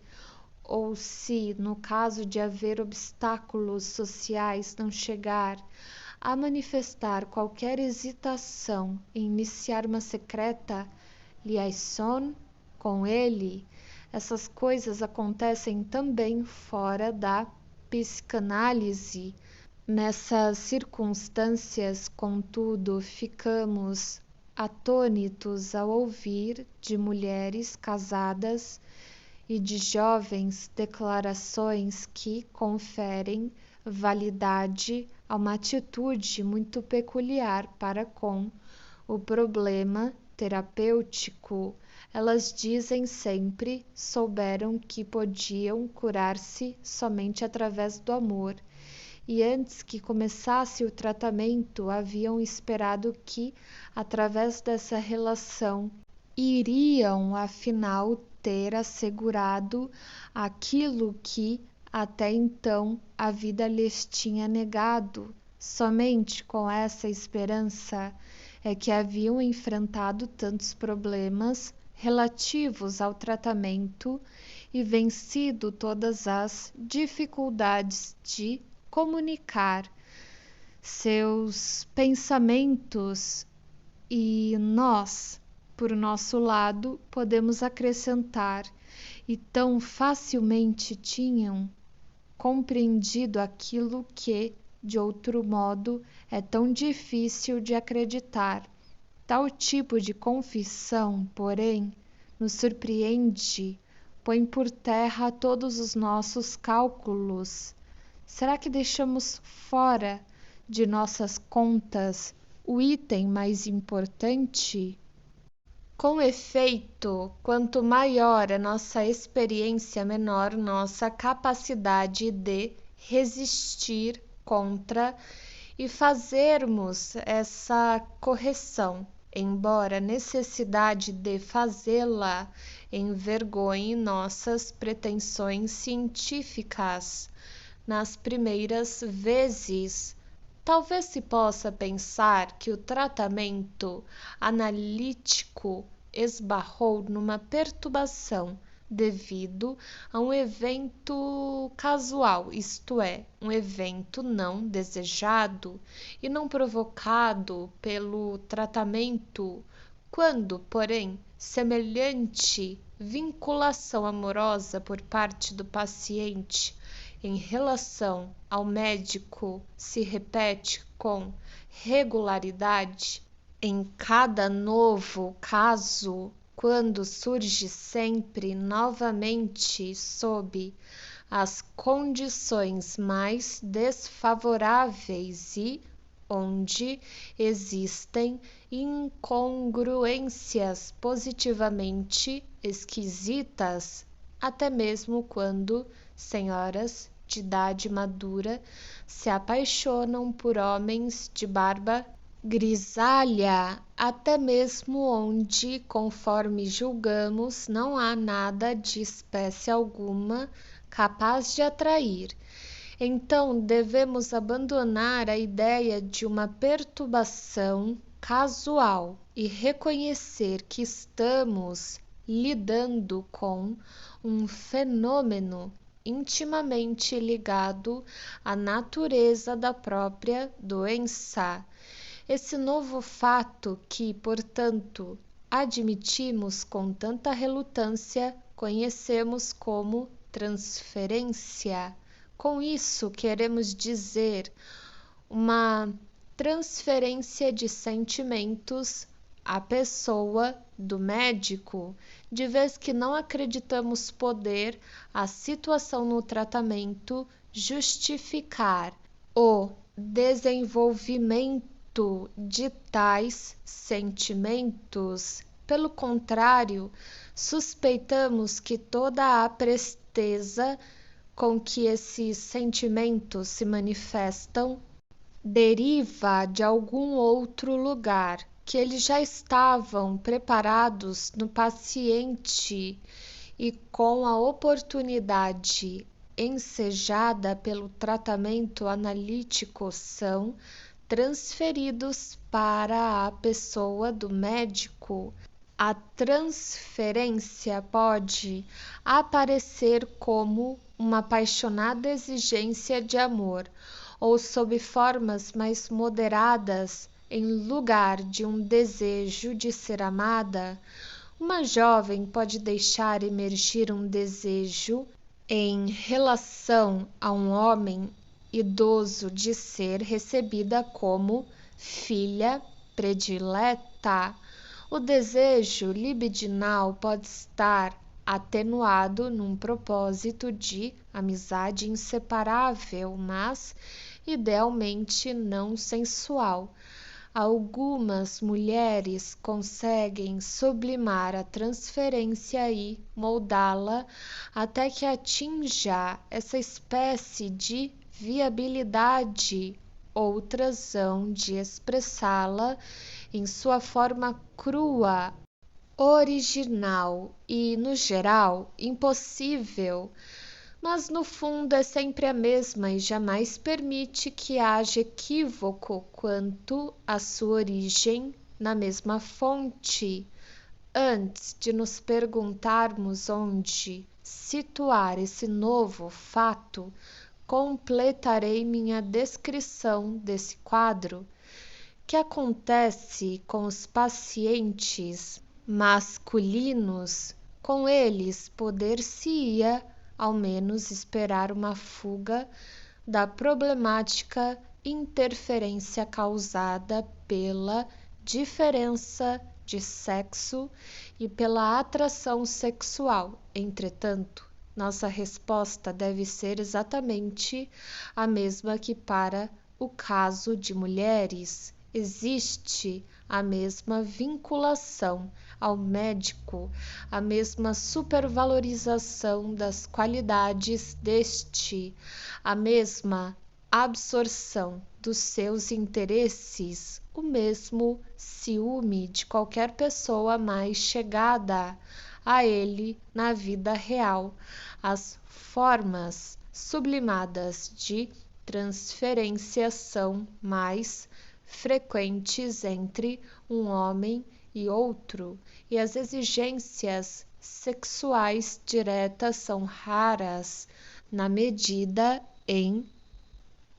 ou se, no caso de haver obstáculos sociais, não chegar a manifestar qualquer hesitação em iniciar uma secreta liaison com ele. Essas coisas acontecem também fora da psicanálise. Nessas circunstâncias, contudo, ficamos atônitos ao ouvir de mulheres casadas e de jovens declarações que conferem validade a uma atitude muito peculiar para com o problema terapêutico. Elas dizem sempre souberam que podiam curar-se somente através do amor, e antes que começasse o tratamento haviam esperado que, através dessa relação, iriam afinal ter assegurado aquilo que até então a vida lhes tinha negado. Somente com essa esperança é que haviam enfrentado tantos problemas relativos ao tratamento e vencido todas as dificuldades de comunicar seus pensamentos. E nós, por nosso lado, podemos acrescentar, e tão facilmente tinham compreendido aquilo que, de outro modo, é tão difícil de acreditar. Tal tipo de confissão, porém, nos surpreende, põe por terra todos os nossos cálculos. Será que deixamos fora de nossas contas o item mais importante? Com efeito, quanto maior a nossa experiência, menor nossa capacidade de resistir contra e fazermos essa correção, embora a necessidade de fazê-la envergonhe nossas pretensões científicas nas primeiras vezes. Talvez se possa pensar que o tratamento analítico esbarrou numa perturbação devido a um evento casual, isto é, um evento não desejado e não provocado pelo tratamento, quando, porém, semelhante vinculação amorosa por parte do paciente em relação ao médico se repete com regularidade em cada novo caso, quando surge sempre novamente sob as condições mais desfavoráveis e onde existem incongruências positivamente esquisitas, até mesmo quando senhoras de idade madura se apaixonam por homens de barba grisalha, até mesmo onde, conforme julgamos, não há nada de espécie alguma capaz de atrair. Então, devemos abandonar a ideia de uma perturbação casual e reconhecer que estamos lidando com um fenômeno intimamente ligado à natureza da própria doença. Esse novo fato que, portanto, admitimos com tanta relutância, conhecemos como transferência. Com isso, queremos dizer uma transferência de sentimentos à pessoa do médico, de vez que não acreditamos poder a situação no tratamento justificar o desenvolvimento de tais sentimentos. Pelo contrário, suspeitamos que toda a presteza com que esses sentimentos se manifestam deriva de algum outro lugar, que eles já estavam preparados no paciente e com a oportunidade ensejada pelo tratamento analítico são transferidos para a pessoa do médico. A transferência pode aparecer como uma apaixonada exigência de amor, ou sob formas mais moderadas, em lugar de um desejo de ser amada. Uma jovem pode deixar emergir um desejo em relação a um homem idoso de ser recebida como filha predileta. O desejo libidinal pode estar atenuado num propósito de amizade inseparável, mas idealmente não sensual. Algumas mulheres conseguem sublimar a transferência e moldá-la até que atinja essa espécie de viabilidade. Outras hão de expressá-la em sua forma crua, original e, no geral, impossível, mas no fundo é sempre a mesma e jamais permite que haja equívoco quanto à sua origem na mesma fonte. Antes de nos perguntarmos onde situar esse novo fato, completarei minha descrição desse quadro, que acontece com os pacientes masculinos. Com eles poder-se-ia ao menos esperar uma fuga da problemática interferência causada pela diferença de sexo e pela atração sexual. Entretanto, nossa resposta deve ser exatamente a mesma que para o caso de mulheres. Existe a mesma vinculação ao médico, a mesma supervalorização das qualidades deste, a mesma absorção dos seus interesses, o mesmo ciúme de qualquer pessoa mais chegada a ele na vida real. As formas sublimadas de transferência são mais frequentes entre um homem e outro, e as exigências sexuais diretas são raras na medida em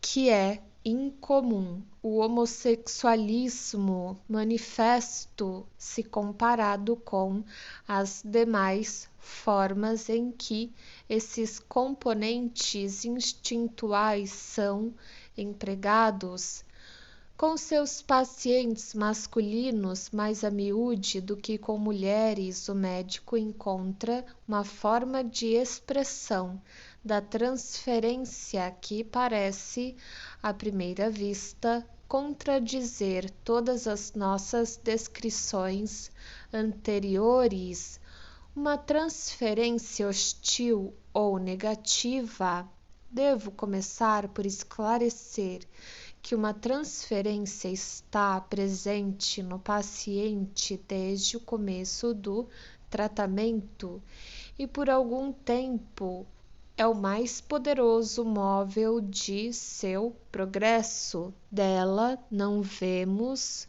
que é incomum o homossexualismo manifesto se comparado com as demais formas em que esses componentes instintuais são empregados. Com seus pacientes masculinos mais a miúde do que com mulheres, o médico encontra uma forma de expressão da transferência que parece, à primeira vista, contradizer todas as nossas descrições anteriores. Uma transferência hostil ou negativa. Devo começar por esclarecer que uma transferência está presente no paciente desde o começo do tratamento e por algum tempo é o mais poderoso móvel de seu progresso. Dela não vemos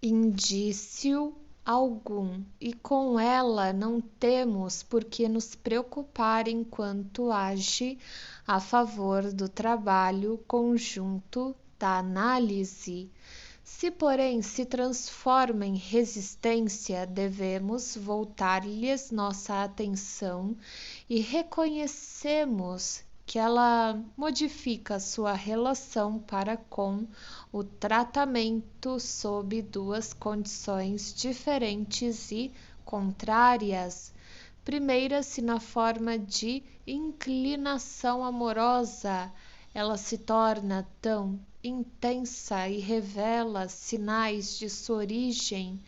indício algum e com ela não temos por que nos preocupar enquanto age a favor do trabalho conjunto da análise. Se, porém, se transforma em resistência, devemos voltar-lhes nossa atenção e reconhecemos que ela modifica sua relação para com o tratamento sob duas condições diferentes e contrárias. Primeira, se na forma de inclinação amorosa ela se torna tão intensa e revela sinais de sua origem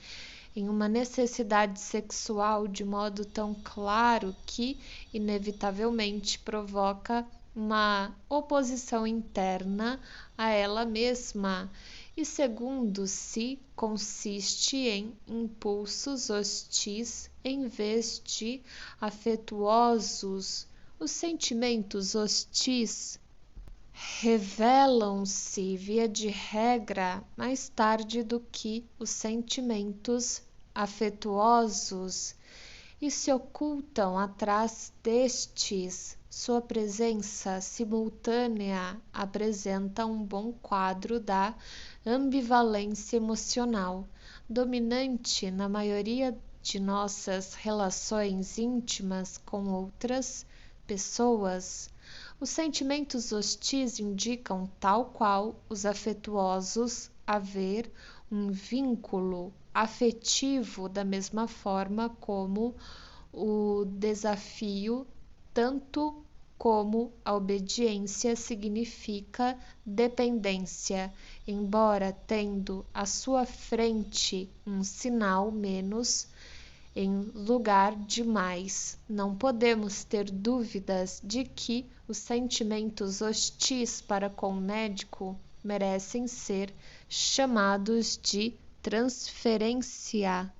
em uma necessidade sexual de modo tão claro que inevitavelmente provoca uma oposição interna a ela mesma. E segundo, se consiste em impulsos hostis em vez de afetuosos. Os sentimentos hostis revelam-se, via de regra, mais tarde do que os sentimentos afetuosos e se ocultam atrás destes. Sua presença simultânea apresenta um bom quadro da ambivalência emocional, dominante na maioria de nossas relações íntimas com outras pessoas. Os sentimentos hostis indicam, tal qual os afetuosos, haver um vínculo afetivo da mesma forma como o desafio, tanto como a obediência significa dependência, embora tendo à sua frente um sinal menos em lugar de mais. Não podemos ter dúvidas de que os sentimentos hostis para com o médico merecem ser chamados de transferência,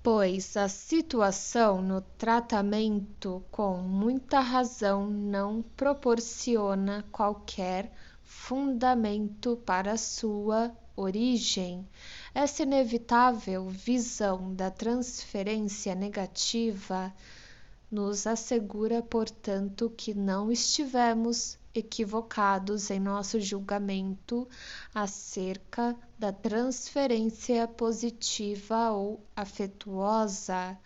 pois a situação no tratamento, com muita razão, não proporciona qualquer fundamento para sua origem. Essa inevitável visão da transferência negativa nos assegura, portanto, que não estivemos equivocados em nosso julgamento acerca da transferência positiva ou afetuosa.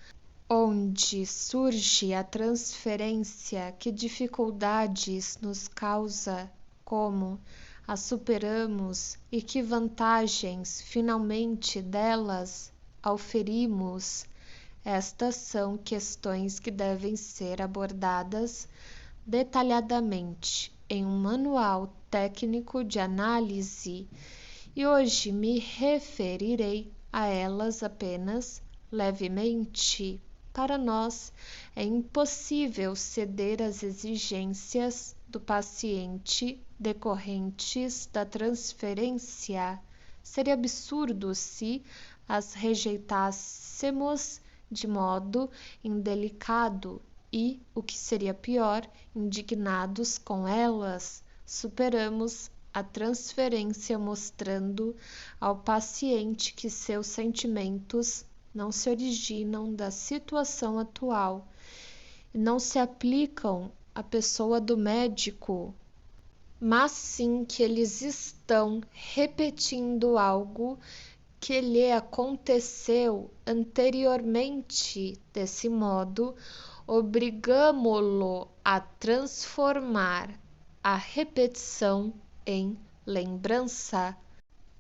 Onde surge a transferência, que dificuldades nos causa, como a superamos e que vantagens finalmente delas auferimos? Estas são questões que devem ser abordadas detalhadamente em um manual técnico de análise, e hoje me referirei a elas apenas levemente. Para nós, é impossível ceder às exigências do paciente decorrentes da transferência. Seria absurdo se as rejeitássemos de modo indelicado e, o que seria pior, indignados com elas. Superamos a transferência mostrando ao paciente que seus sentimentos não se originam da situação atual e não se aplicam à pessoa do médico, mas sim que eles estão repetindo algo que lhe aconteceu anteriormente. Desse modo, obrigamo-lo a transformar a repetição em lembrança.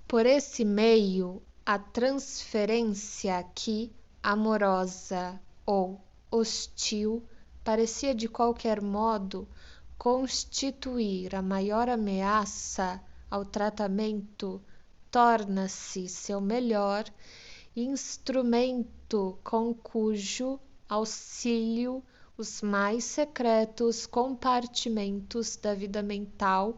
Por esse meio, a transferência que, amorosa ou hostil, parecia de qualquer modo constituir a maior ameaça ao tratamento, torna-se seu melhor instrumento, com cujo auxílio os mais secretos compartimentos da vida mental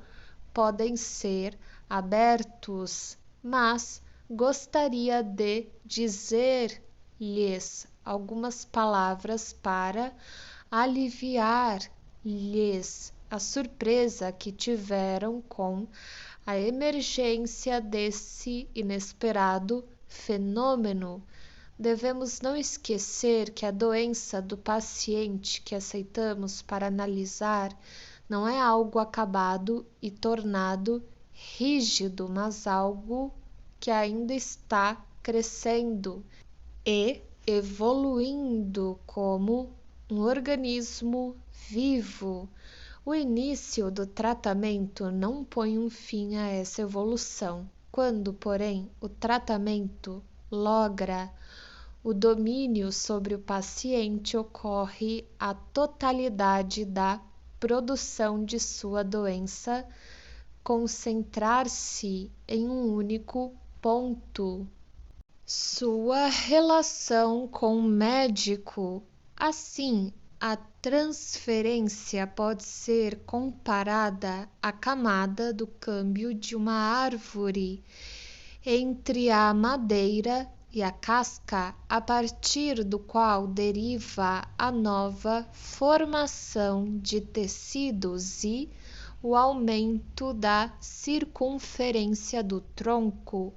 podem ser abertos. Mas gostaria de dizer-lhes algumas palavras para aliviar-lhes a surpresa que tiveram com a emergência desse inesperado fenômeno. Devemos não esquecer que a doença do paciente que aceitamos para analisar não é algo acabado e tornado rígido, mas algo que ainda está crescendo e evoluindo como um organismo vivo. O início do tratamento não põe um fim a essa evolução. Quando, porém, o tratamento logra o domínio sobre o paciente, ocorre a totalidade da produção de sua doença concentrar-se em um único ponto: sua relação com o médico. Assim, a transferência pode ser comparada à camada do câmbio de uma árvore entre a madeira e a casca, a partir do qual deriva a nova formação de tecidos e o aumento da circunferência do tronco.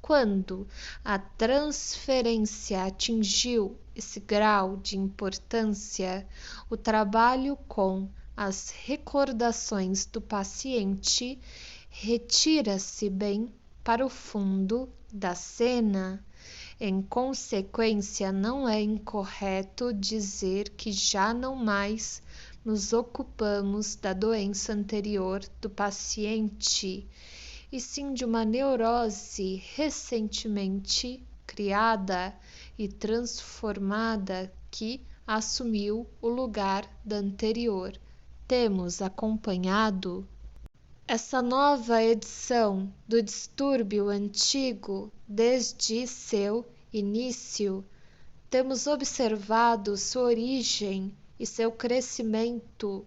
Quando a transferência atingiu esse grau de importância, o trabalho com as recordações do paciente retira-se bem para o fundo da cena. Em consequência, não é incorreto dizer que já não mais nos ocupamos da doença anterior do paciente, e sim de uma neurose recentemente criada e transformada que assumiu o lugar da anterior. Temos acompanhado essa nova edição do distúrbio antigo desde seu início. Temos observado sua origem e seu crescimento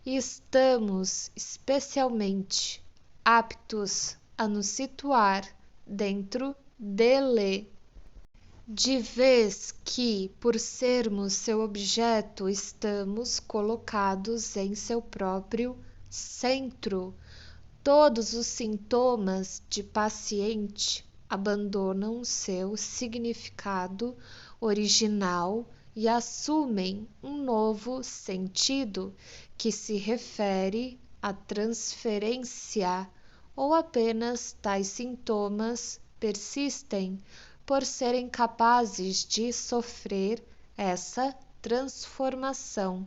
e estamos especialmente aptos a nos situar dentro dele. De vez que, por sermos seu objeto, estamos colocados em seu próprio centro, todos os sintomas de paciente abandonam seu significado original e assumem um novo sentido que se refere à transferência, ou apenas tais sintomas persistem por serem capazes de sofrer essa transformação.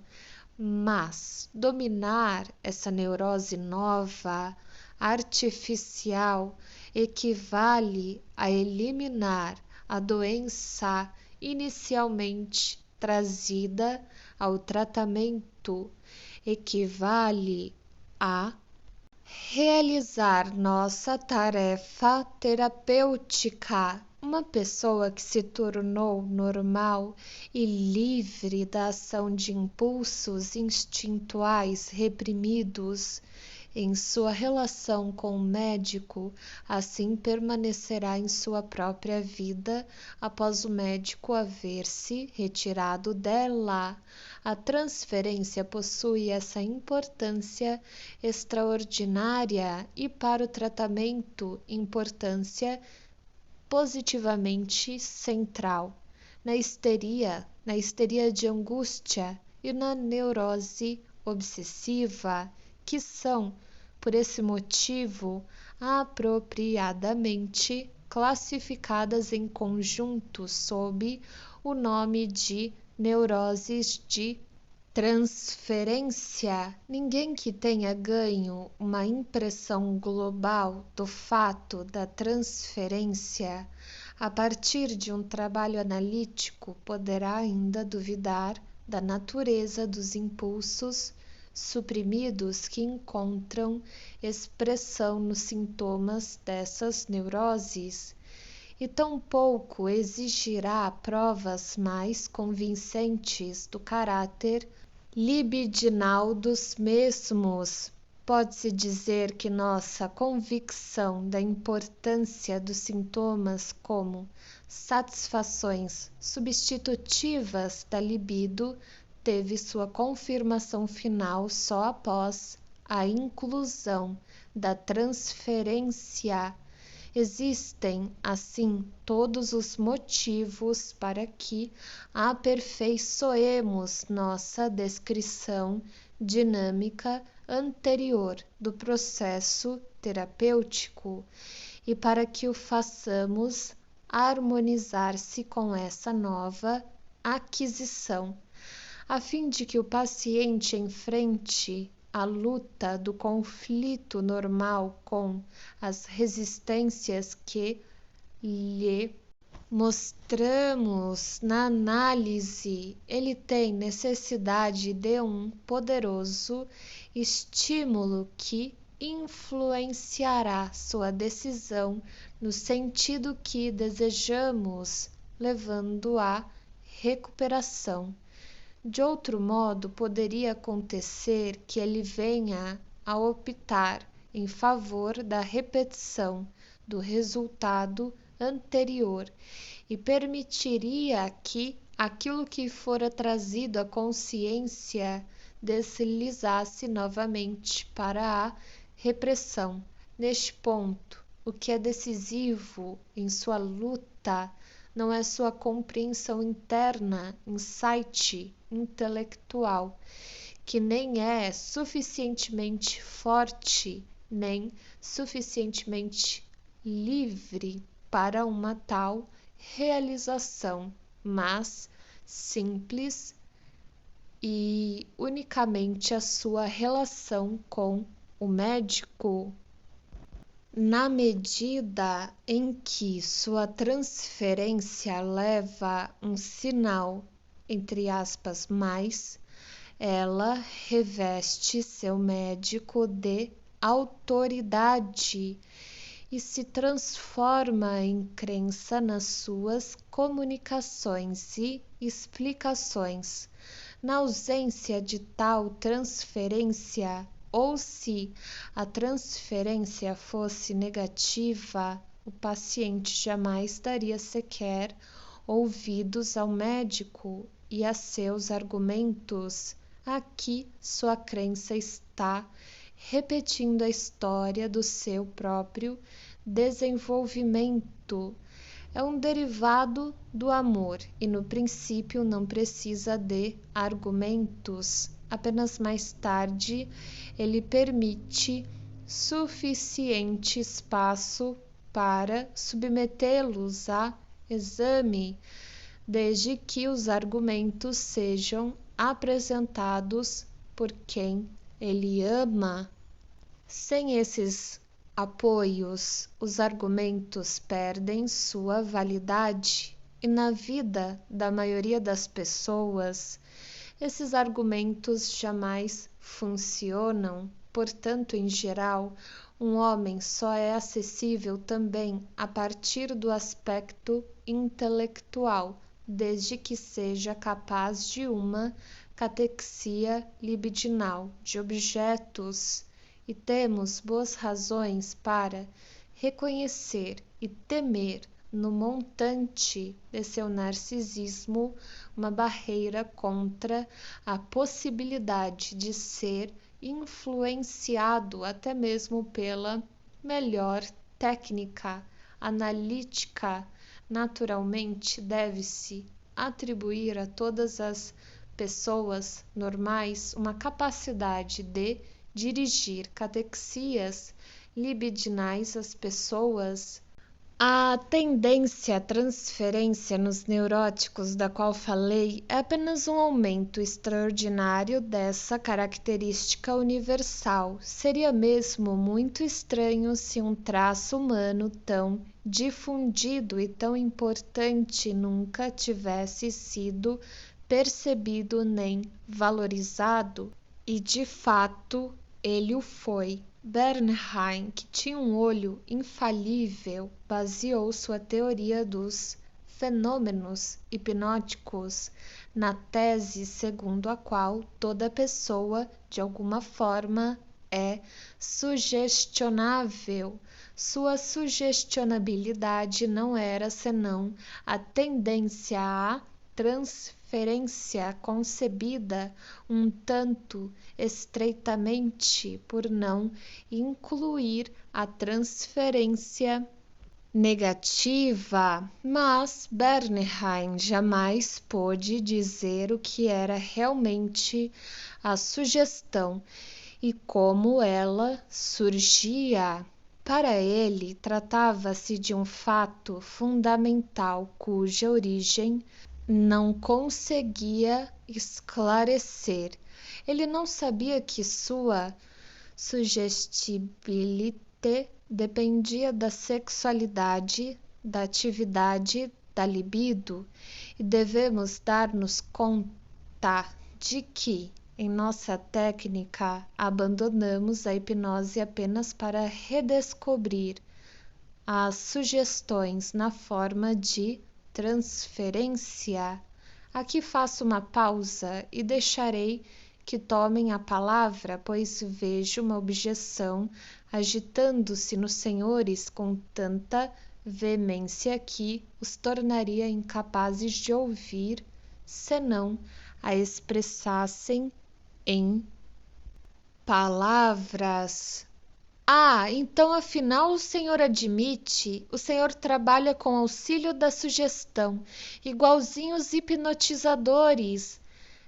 Mas dominar essa neurose nova, artificial, equivale a eliminar a doença inicialmente trazida ao tratamento, equivale a realizar nossa tarefa terapêutica. Uma pessoa que se tornou normal e livre da ação de impulsos instintuais reprimidos em sua relação com o médico, assim permanecerá em sua própria vida após o médico haver-se retirado dela. A transferência possui essa importância extraordinária e para o tratamento importância positivamente central. Na histeria de angústia e na neurose obsessiva, que são, por esse motivo, apropriadamente classificadas em conjunto sob o nome de neuroses de transferência. Ninguém que tenha ganho uma impressão global do fato da transferência a partir de um trabalho analítico poderá ainda duvidar da natureza dos impulsos suprimidos que encontram expressão nos sintomas dessas neuroses, e tampouco exigirá provas mais convincentes do caráter libidinal dos mesmos. Pode-se dizer que nossa convicção da importância dos sintomas como satisfações substitutivas da libido teve sua confirmação final só após a inclusão da transferência. Existem, assim, todos os motivos para que aperfeiçoemos nossa descrição dinâmica anterior do processo terapêutico e para que o façamos harmonizar-se com essa nova aquisição, a fim de que o paciente enfrente a luta do conflito normal com as resistências que lhe mostramos na análise. Ele tem necessidade de um poderoso estímulo que influenciará sua decisão no sentido que desejamos, levando à recuperação. De outro modo, poderia acontecer que ele venha a optar em favor da repetição do resultado anterior e permitiria que aquilo que fora trazido à consciência deslizasse novamente para a repressão. Neste ponto, o que é decisivo em sua luta não é sua compreensão interna, insight intelectual, que nem é suficientemente forte, nem suficientemente livre para uma tal realização, mas simples e unicamente a sua relação com o médico. Na medida em que sua transferência leva um sinal entre aspas, mais, ela reveste seu médico de autoridade e se transforma em crença nas suas comunicações e explicações. Na ausência de tal transferência, ou se a transferência fosse negativa, o paciente jamais daria sequer ouvidos ao médico e a seus argumentos. Aqui sua crença está repetindo a história do seu próprio desenvolvimento. É um derivado do amor e no princípio não precisa de argumentos. Apenas mais tarde ele permite suficiente espaço para submetê-los a exame, desde que os argumentos sejam apresentados por quem ele ama. Sem esses apoios, os argumentos perdem sua validade e na vida da maioria das pessoas, esses argumentos jamais funcionam. Portanto, em geral, um homem só é acessível também a partir do aspecto intelectual, desde que seja capaz de uma catexia libidinal de objetos, e temos boas razões para reconhecer e temer no montante de seu narcisismo uma barreira contra a possibilidade de ser influenciado até mesmo pela melhor técnica analítica. Naturalmente, deve-se atribuir a todas as pessoas normais uma capacidade de dirigir catexias libidinais às pessoas. A tendência à transferência nos neuróticos da qual falei é apenas um aumento extraordinário dessa característica universal. Seria mesmo muito estranho se um traço humano tão difundido e tão importante nunca tivesse sido percebido nem valorizado, e de fato ele o foi. Bernheim, que tinha um olho infalível, baseou sua teoria dos fenômenos hipnóticos na tese segundo a qual toda pessoa, de alguma forma, é sugestionável. Sua sugestionabilidade não era senão a tendência à transferência concebida um tanto estreitamente por não incluir a transferência negativa, mas Bernheim jamais pôde dizer o que era realmente a sugestão e como ela surgia. Para ele, tratava-se de um fato fundamental cuja origem não conseguia esclarecer. Ele não sabia que sua sugestibilidade dependia da sexualidade, da atividade, da libido, e devemos dar-nos conta de que, em nossa técnica, abandonamos a hipnose apenas para redescobrir as sugestões na forma de transferência. Aqui faço uma pausa e deixarei que tomem a palavra, pois vejo uma objeção agitando-se nos senhores com tanta veemência que os tornaria incapazes de ouvir, senão a expressassem em palavras. Então afinal o senhor admite, o senhor trabalha com auxílio da sugestão, igualzinho os hipnotizadores.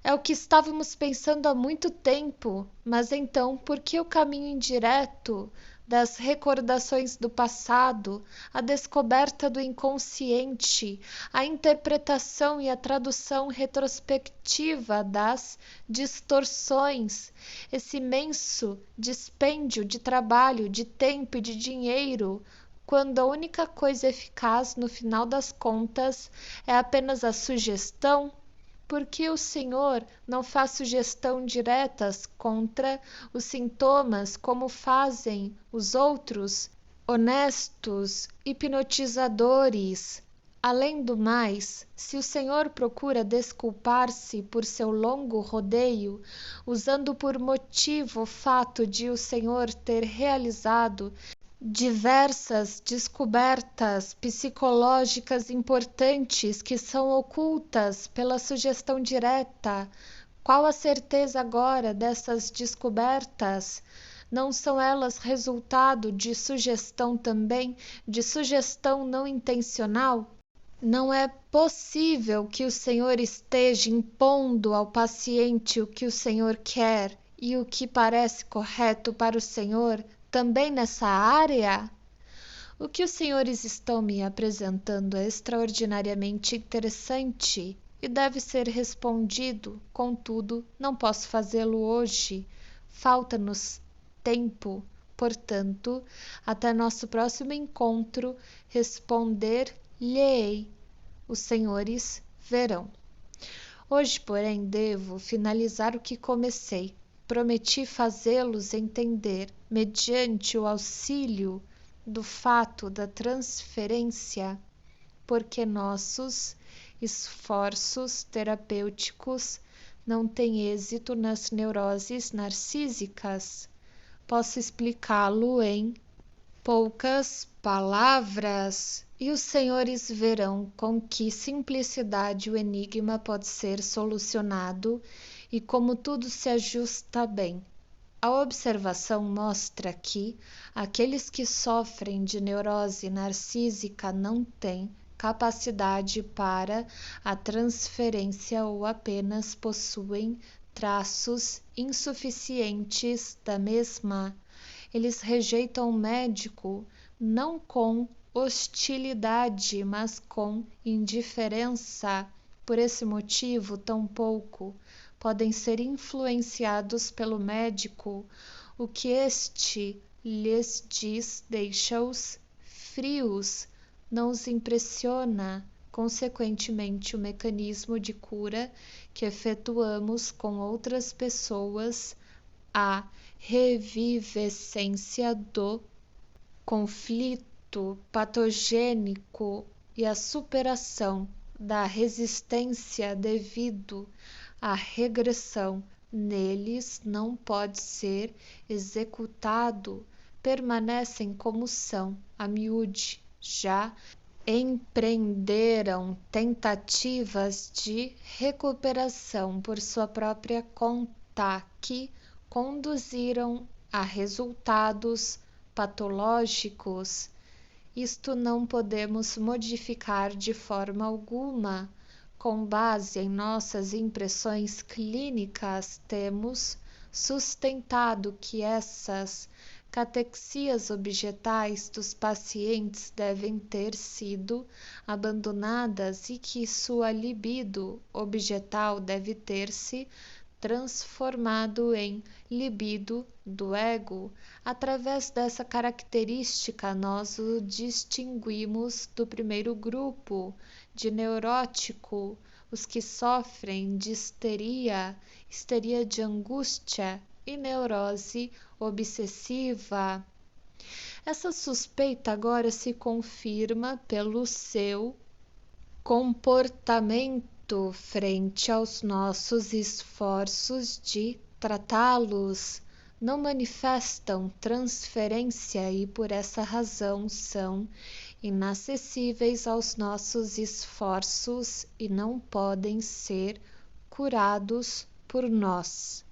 É o que estávamos pensando há muito tempo, mas então por que o caminho indireto das recordações do passado, a descoberta do inconsciente, a interpretação e a tradução retrospectiva das distorções, esse imenso dispêndio de trabalho, de tempo e de dinheiro, quando a única coisa eficaz no final das contas é apenas a sugestão? Porque o Senhor não faz sugestão diretas contra os sintomas como fazem os outros honestos hipnotizadores. Além do mais, se o Senhor procura desculpar-se por seu longo rodeio, usando por motivo o fato de o Senhor ter realizado diversas descobertas psicológicas importantes que são ocultas pela sugestão direta, qual a certeza agora dessas descobertas? Não são elas resultado de sugestão também, de sugestão não intencional? Não é possível que o Senhor esteja impondo ao paciente o que o Senhor quer e o que parece correto para o Senhor também nessa área? O que os senhores estão me apresentando é extraordinariamente interessante e deve ser respondido, contudo, não posso fazê-lo hoje. Falta-nos tempo, portanto, até nosso próximo encontro, responder-lhe-ei. Os senhores verão. Hoje, porém, devo finalizar o que comecei. Prometi fazê-los entender, mediante o auxílio do fato da transferência, porque nossos esforços terapêuticos não têm êxito nas neuroses narcísicas. Posso explicá-lo em poucas palavras, e os senhores verão com que simplicidade o enigma pode ser solucionado e como tudo se ajusta bem. A observação mostra que aqueles que sofrem de neurose narcísica não têm capacidade para a transferência ou apenas possuem traços insuficientes da mesma. Eles rejeitam o médico não com hostilidade, mas com indiferença. Por esse motivo, tampouco podem ser influenciados pelo médico. O que este lhes diz deixa-os frios, não os impressiona. Consequentemente, o mecanismo de cura que efetuamos com outras pessoas, a revivescência do conflito patogênico e a superação da resistência devido à regressão neles não pode ser executado, permanecem como são, a miúde. Já empreenderam tentativas de recuperação por sua própria conta que conduziram a resultados patológicos. Isto não podemos modificar de forma alguma. Com base em nossas impressões clínicas, temos sustentado que essas catexias objetais dos pacientes devem ter sido abandonadas e que sua libido objetal deve ter se transformado em libido do ego. Através dessa característica, nós o distinguimos do primeiro grupo de neurótico, os que sofrem de histeria, histeria de angústia e neurose obsessiva. Essa suspeita agora se confirma pelo seu comportamento frente aos nossos esforços de tratá-los. Não manifestam transferência e por essa razão são inacessíveis aos nossos esforços e não podem ser curados por nós.